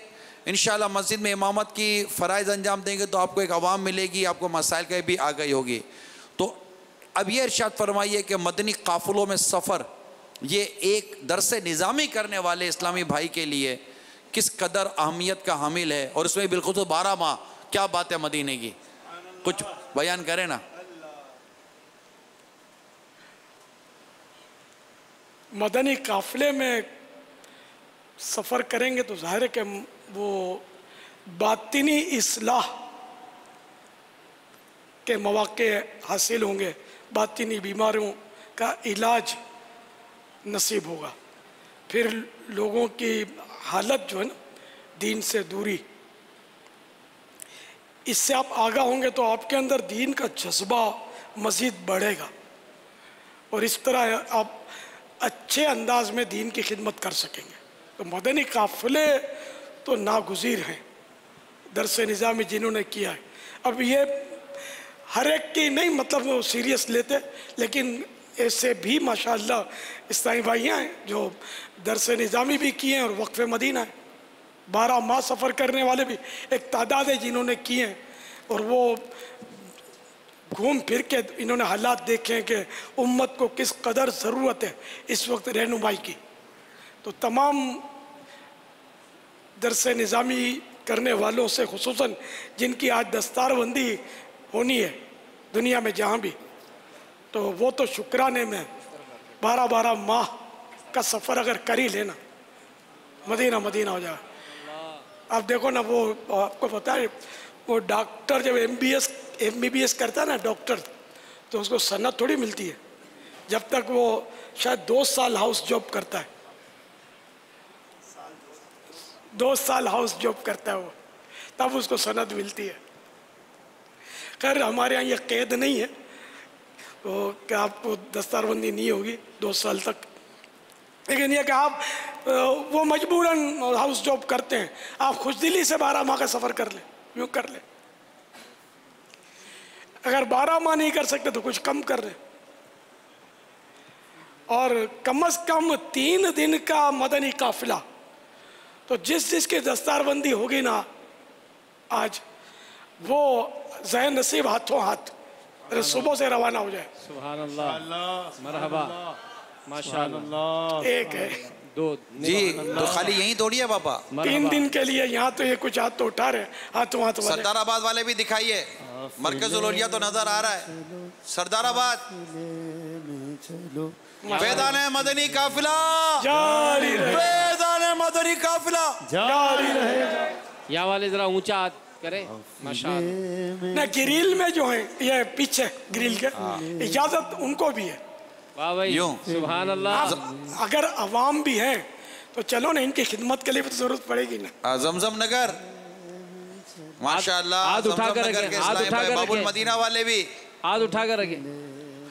انشاءاللہ مسجد میں امامت کی فرائض انجام دیں گے تو آپ کو ایک عوام ملے گی آپ کو مسائل کا بھی آگاہی ہوگی تو اب یہ ارشاد فرمائیے کہ مدنی قافلوں میں سفر یہ ایک درس نظامی کرنے والے اسلامی بھائی کے لیے کس قدر اہمیت کا حامل ہے اور اس میں بالخصوص 12 ماہ کیا بات ہے مدینے کی کچھ بیان کریں نا مدنی قافلے میں سفر کریں گے تو ظاہر ہے کہ وہ باطنی اصلاح کے مواقع حاصل ہوں گے باطنی بیماریوں کا علاج نصیب ہوگا پھر لوگوں کی حالت جو ہے نا دین سے دوری اس سے آپ آگاہ ہوں گے تو آپ کے اندر دین کا جذبہ مزید بڑھے گا اور اس طرح آپ اچھے انداز میں دین کی خدمت کر سکیں گے تو مدنی قافلے تو ناگزیر ہیں درس نظامی جنہوں نے کیا ہے اب یہ ہر ایک کی نہیں مطلب وہ سیریس لیتے لیکن ऐसे भी माशाअल्लाह इस्लामी भाइयाँ हैं जो दरस निज़ामी भी किए हैं और वक्फ़ मदीना है। 12 माह सफ़र करने वाले भी एक तादाद है जिन्होंने किए हैं, और वो घूम फिर के इन्होंने हालात देखे हैं कि उम्मत को किस कदर ज़रूरत है इस वक्त रहनुमाई की। तो तमाम दरस निज़ामी करने वालों से खुसूसन जिनकी आज दस्तारबंदी होनी है दुनिया में जहाँ भी, तो वो तो शुक्राने में 12-12 माह का सफ़र अगर कर ही लेना, मदीना मदीना हो जाए। आप देखो ना, वो आपको पता है वो डॉक्टर जब MBBS करता है ना डॉक्टर, तो उसको सनद थोड़ी मिलती है जब तक वो शायद 2 साल हाउस जॉब करता है, 2 साल हाउस जॉब करता है वो, तब उसको सनद मिलती है। खैर हमारे यहाँ ये कैद नहीं है तो कि आपको दस्तारबंदी नहीं होगी 2 साल तक, लेकिन ये कि आप वो मजबूरन हाउस जॉब करते हैं, आप खुशदिली से 12 माह का सफ़र कर लें, यूँ कर लें। अगर 12 माह नहीं कर सकते तो कुछ कम कर लें, और कम से कम 3 दिन का मदनी काफिला, तो जिसकी दस्तारबंदी होगी ना आज, वो ज़हन नसीब हाथों हाथ सुबह से रवाना हो जाए। सुभान अल्लाह, मरहबा, माशाअल्लाह। एक है 2 जी, तो खाली यहीं दौड़ी है बाबा 3 दिन के लिए यहाँ, तो ये कुछ हाथ तो उठा रहे हाथों हाथ वाले। सरदाराबाद वाले भी दिखाइए, मरकजुल औलिया तो नजर आ रहा है। सरदाराबाद फैज़ान मदनी काफिला जारी रहे, फैज़ान मदनी काफिला जारी रहे। यहाँ वाले जरा ऊंचा हाथ करें, माशाअल्लाह। ना ग्रिल में जो है ये पीछे ग्रिल के इजाजत उनको भी है। वाह भाई, सुभान अल्लाह। अगर अवाम भी है तो चलो ना, इनकी खिदमत के लिए भी तो जरूरत पड़ेगी ना। जमजम नगर माशाअल्लाह, हाथ उठा कर जमजम नगर रखें, के हाथ इस्लामी उठा भाई, कर बाबुल रखें। मदीना वाले भी हाथ उठा कर रखें।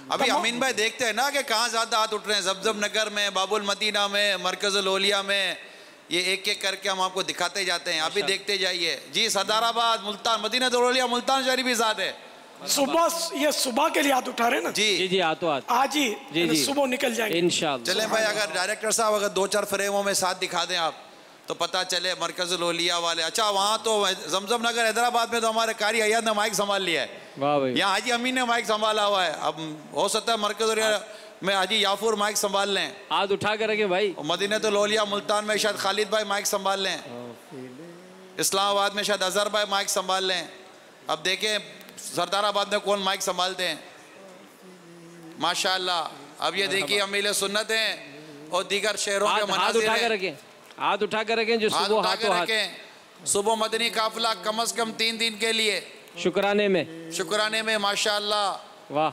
अभी अमीन भाई देखते हैं ना कि कहाँ ज्यादा हाथ उठ रहे हैं, जमजम नगर में, बाबुल मदीना में, मरकजुल औलिया में, ये एक एक करके हम आपको दिखाते जाते हैं, अभी देखते जाइए। जी, सरदाराबाद, मुल्तान, मदीना औलिया, मुल्तान शरीफ भी साथ है। सुबह ये सुबह के लिए हाथ उठा रहे ना जी जी, हाथों हाथ आज ही सुबह निकल जाएंगे इंशाअल्लाह। चले भाई, अगर डायरेक्टर साहब अगर 2-4 फ्रेमों में साथ दिखा दें आप, तो पता चले मरकजुल औलिया वाले। अच्छा, वहाँ तो जमजम नगर हैदराबाद में तो हमारे कारी अय्याद ने माइक संभाल लिया है। वाह भाई, यहाँ हाजी अमीन ने माइक संभाला हुआ है। अब हो सकता है मरकजुल औलिया में हाजी याफूर माइक संभाल लें। हाथ उठा कर रखें भाई। मदीनतुल औलिया मुल्तान में शायद खालिद भाई माइक संभाल लें, इस्लामाबाद में शायद अजहर भाई माइक संभाल लें। अब देखें सरदाराबाद में कौन माइक संभालते हैं, माशाअल्लाह। अब ये देखिए अमील सुन्नत हैं और दीगर शहरों के हाथ उठा कर रखें, हाथ उठा कर रखें, जो सुबह हाथों हाथ। सुबह मदनी काफिला कम से कम 3 दिन के लिए शुक्राने में माशाअल्लाह। वाह,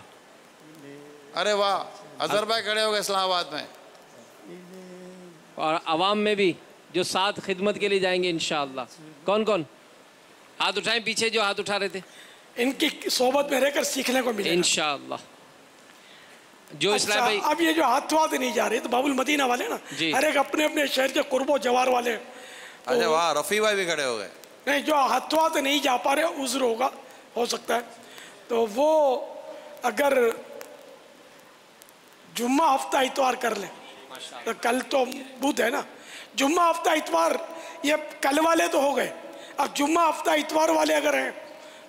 अरे वाह, अजहर भाई खड़े हो गए इस्लामाबाद में, और अवाम में भी जो साथ खिदमत के लिए जाएंगे इंशाअल्लाह। कौन कौन हाथ उठाएं, पीछे जो हाथ उठा रहे थे, इनकी सोबत में रहकर सीखने को मिलेगा इंशाअल्लाह। जो अच्छा, इस्लाम भाई, अब ये जो हाथ धोते नहीं जा रहे तो बाबुल मदीना वाले ना, हर एक अपने अपने शहर के कुर्बो जवार वाले। अच्छा वाह, रफ़ी भाई भी खड़े हो गए। नहीं, जो हाथ धोते नहीं जा पा रहे उज़्र होगा, हो सकता है, तो वो अगर जुम्मा हफ्ता इतवार कर ले, तो कल तो बुध है ना, जुम्मा हफ्ता इतवार, ये कल वाले तो हो गए, अब जुम्मा हफ्ता इतवार वाले अगर हैं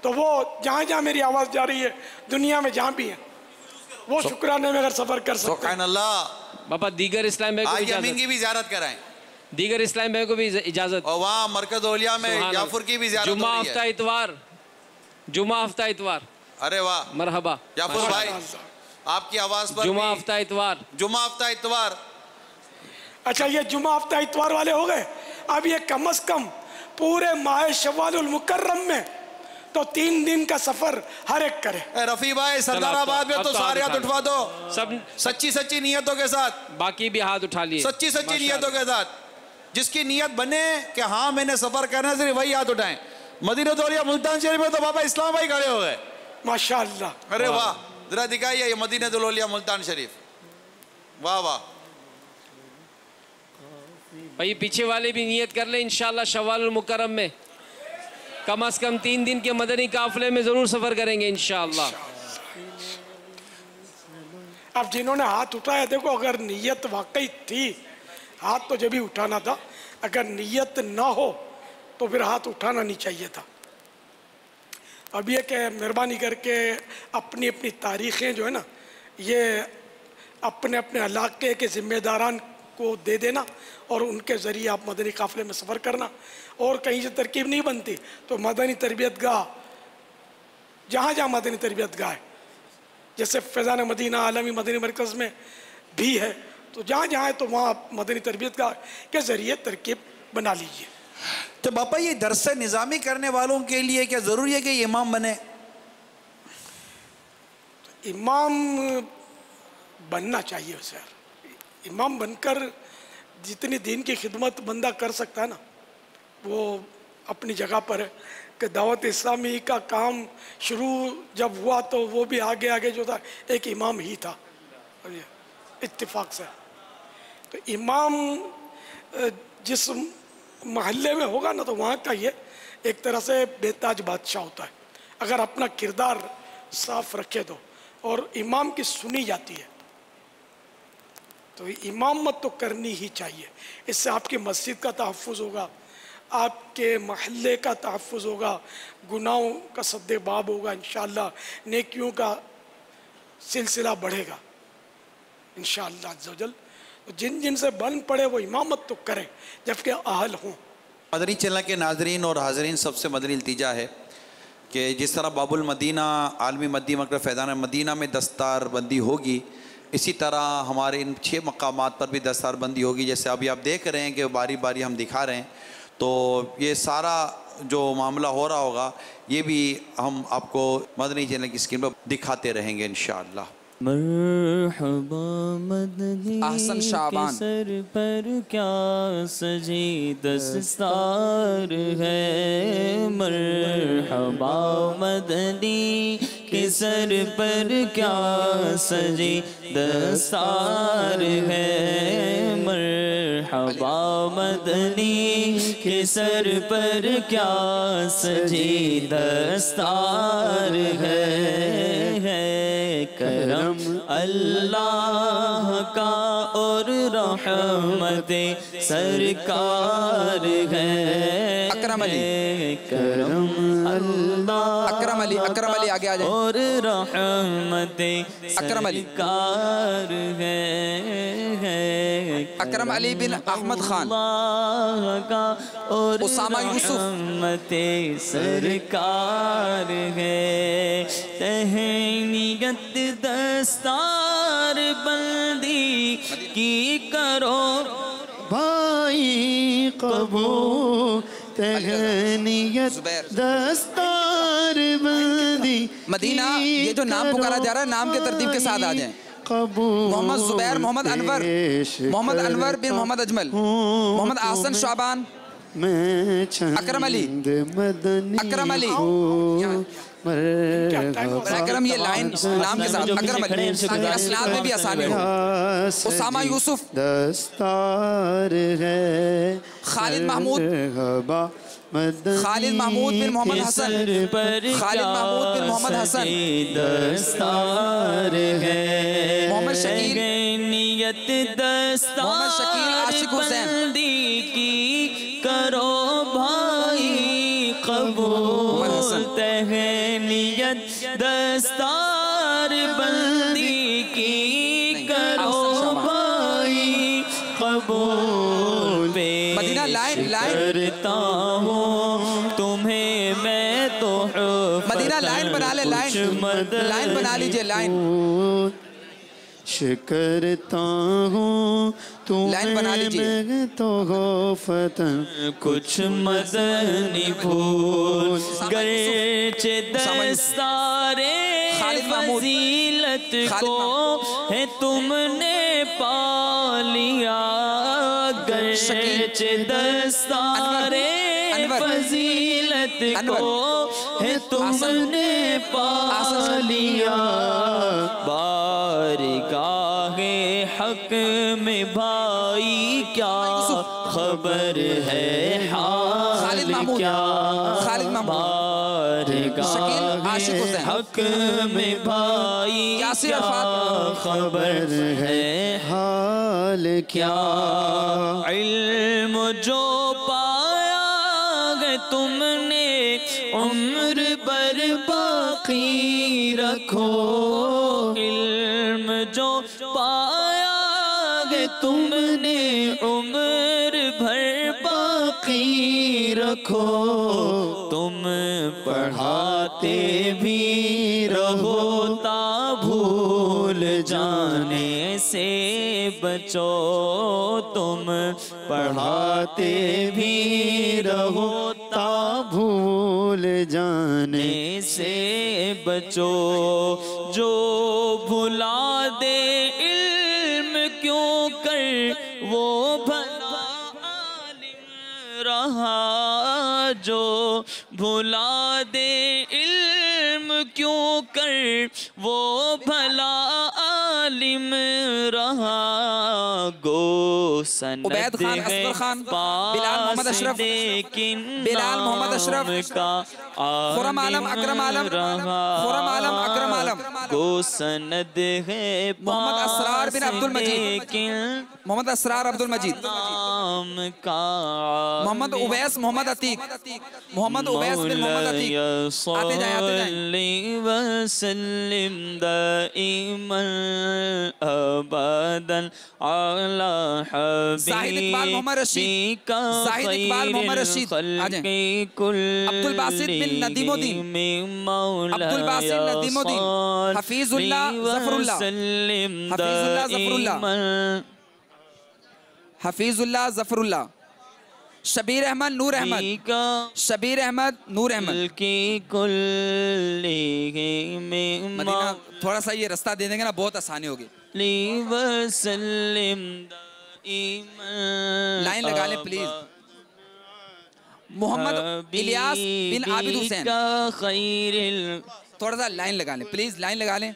तो वो जहाँ जहाँ मेरी आवाज़ जा रही है दुनिया में जहाँ भी है, वो शुक्राने में अगर सफर कर सकते हैं। सुभान अल्लाह। बाबा दीगर इस्लाम भाई को भी अमीन की भी ज़ियारत कराएं, दीगर इस्लाम भाई को भी इजाजत। और वहाँ मरकज औलिया में याफुर की भी ज़ियारत हो जुम्मा रही है। हफ्ता इतवार, जुम्मा हफ्ता इतवार। अरे वाह, मरहबा याफुर भाई, आपकी आवाज़ पर जुम्मा हफ्ता इतवार, जुम्मा हफ्ता इतवार। अच्छा, ये जुम्मा हफ्ता इतवार वाले हो गए। अब ये कम से कम पूरे माह शव्वालुल मुकर्रम में तो 3 दिन का सफर हर एक करे। रफ़ी भाई, सरदाराबाद में तो सारे हाथ उठवा दो, सब सच्ची सच्ची नियतों के साथ, बाकी भी हाथ उठा लिए, सच्ची सच्ची नियतों के साथ। जिसकी नियत बने कि हाँ मैंने सफर करना है, सिर्फ वही हाथ उठाएं। मदीना औलिया मुल्तान शरीफ में तो बाबा इस्लाम भाई खड़े हो गए, माशाअल्लाह। अरे वाह, जरा दिखाइए ये मदीना औलिया मुल्तान शरीफ, वाह वाह। भाई पीछे वाले भी नियत कर ले इंशाअल्लाह शव्वाल मुकर्रम में कम से कम 3 दिन के मदनी काफिले में जरूर सफर करेंगे इंशाअल्लाह। अब जिन्होंने हाथ उठाया, देखो अगर नीयत वाकई थी, हाथ तो जब ही उठाना था, अगर नीयत ना हो तो फिर हाथ उठाना नहीं चाहिए था। अब ये कि मेहरबानी करके अपनी अपनी तारीख़ें जो है ना, ये अपने अपने इलाके के ज़िम्मेदारान को दे देना और उनके ज़रिए आप मदनी काफ़िले में सफ़र करना। और कहीं से तरकीब नहीं बनती तो मदनी तरबियत गाह, जहाँ जहाँ मदनी तरबियत गाह है, जैसे फैज़ान मदीना आलमी मदनी मरकज़ में भी है, तो जहाँ जहाँ है तो वहाँ मदनी तरबियत गाह के ज़रिए तरकीब बना लीजिए। तो बापा ये दरस निज़ामी करने वालों के लिए क्या ज़रूरी है कि इमाम बने? इमाम बनना चाहिए सर। इमाम बनकर जितनी दीन की खिदमत बंदा कर सकता है ना, वो अपनी जगह पर है। कि दावत इस्लामी का काम शुरू जब हुआ तो वो भी आगे आगे जो था एक इमाम ही था इत्तेफाक से। तो इमाम जिस महल्ले में होगा ना तो वहाँ का ये एक तरह से बेताज बादशाह होता है, अगर अपना किरदार साफ रखे तो, और इमाम की सुनी जाती है तो इमामत तो करनी ही चाहिए। इससे आपकी मस्जिद का तहफ़्फ़ुज़ होगा, आपके महल्ले का तहफ़्फ़ुज़ होगा, गुनाहों का सद्दे बाब होगा, इंशाअल्लाह नेकियों का सिलसिला बढ़ेगा इंशाअल्लाह अज़्ज़वजल। जिन जिन से बन पड़े वो इमामत तो करें जबकि अहल हों। मदनी चैनल के नाज़रीन और हाज़रीन सबसे मदनी इल्तिजा है कि जिस तरह बाबुल मदीना आलमी मदनी मरकज़ फैज़ान मदीना में दस्तार बंदी होगी, इसी तरह हमारे इन 6 मकामात पर भी दस्तार बंदी होगी। जैसे अभी आप देख रहे हैं कि बारी बारी हम दिखा रहे हैं, तो ये सारा जो मामला हो रहा होगा ये भी हम आपको मदनी चैनल की स्क्रीन पर दिखाते रहेंगे इंशाअल्लाह। मरहबा मदनी अहसन शाबान के सर पर क्या सजी दस्तार है, मरहबा मदनी के सर पर क्या सजी दस्तार है, मरहबा मदनी के सर पर क्या सजी दस्तार है। करम अल्लाह का और रहमते सरकार है। अकरम अली, करम अल्लाह, अकरम अली आगे आ जाए। और रहमते सरकार है। अकरम अली बिन अहमद खान का और उसामा यूसुफ रहमते सरकार है। तहनीयत दस्तार बंदी की करो भाई कबूल, तहनीयत दस्तार बंदी। मदीना, ये जो नाम पुकारा जा रहा है नाम के तरतीब के साथ आ जाएं। मोहम्मद जुबैर, मोहम्मद अनवर, मोहम्मद अनवर बिन मोहम्मद अजमल, मोहम्मद आसन शाबान, अकरम अली, अकरम अली, अकरम ये लाइन नाम के साथ अकरम अली, असनाद में भी आसानी हो। उसामा यूसुफ, खालिद महमूद, खालिद महमूद बिन मोहम्मद हसन, खालिद महमूद बिन मोहम्मद हसन, दस्तार है। मोहम्मद शकील, नियत दस्तार आशिक हुसैन की करो भाई कबूल, तहनीयत दस्तार बंदी की करो भाई कबूल। मदीना लाइन करता हूँ तुम्हें मैं तो मदीना लाइन बना ले, लाइन बना लीजिए, लाइन करता हूँ लाइन बना लीजिए। तो हो फतन कुछ मदनी भूल गए चे दस्तारे फजीलत को है तुमने पा लिया, गए चे दस्तारे फजीलत को है तुमने पा लिया। बारगाहे हक में भाई क्या खबर है हाल क्या, बारगाहे شکیل عاشق حسین حق میں بھائی یاسر کیا عرفات خبر ہے حال کیا علم جو پایا ہے تم نے عمر بر باقی رکھو علم جو پایا ہے تم نے عمر بھر باقی رکھو تم پڑھاتے بھی رہو تا بھول جانے سے بچو تم پڑھاتے بھی رہو تا بھول جانے سے بچو جو بھلا دے علم کیوں کر وہ بھلا عالم رہا جو بھلا دے علم کیوں کر وہ بھلا عالم رہا گو سند عبید خان، اصغر خان، بلال محمد اشرف، بلال محمد اشرف، خرم عالم، اکرم عالم، خرم عالم، اکرم عالم، گو سند ہے محمد اسرار بن عبد المجید، محمد اسرار عبد المجید، محمد اویس محمد عتیق، محمد اویس بن محمد عتیق، آتے جائیں آتے جائیں وسلم دائما ابدا علی زاہد اقبال محمد رشید، زاہد اقبال محمد رشید، آجائیں عبد الباسط بن ندیم الدین، عبد الباسط ندیم الدین، حفیظ اللہ ظفر اللہ، حفیظ اللہ ظفر اللہ، حفیظ اللہ ظفر اللہ، شبیر احمد نور احمد، شبیر احمد نور احمد، مدینہ تھوڑا سا یہ رستہ دے دیں گے نا بہت آسانی ہوگی، لائن لگا لیں پلیز، محمد الیاس بن عابد حسین، تھوڑا سا لائن لگا لیں پلیز، لائن لگا لیں،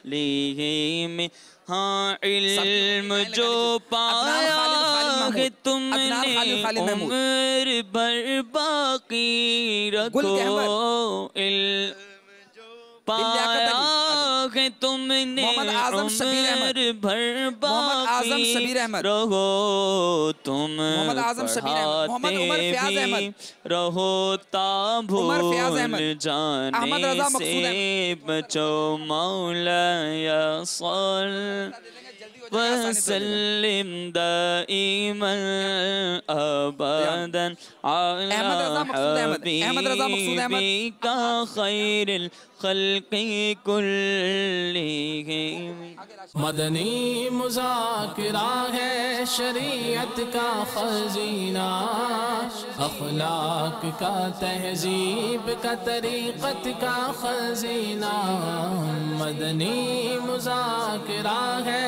ہاں علم جو پایا ہے تم نے عمر بھر باقی رکھو علم پایا ہے تم نے عمر بھر باقی رہو تم پڑھاتے بھی رہو تا بھول جانے سے بچو مولا صل وسلم دائما ابدا علی حبیبک خیر الخلق کلہم مدنی مذاکرہ ہے شریعت کا خزینہ اخلاق کا تہذیب کا طریقت کا خزینہ مدنی مذاکرہ ہے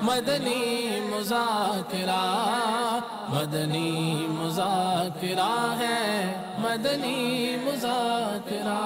مدنی مذاکرہ مدنی مذاکرہ ہے مدنی مذاکرہ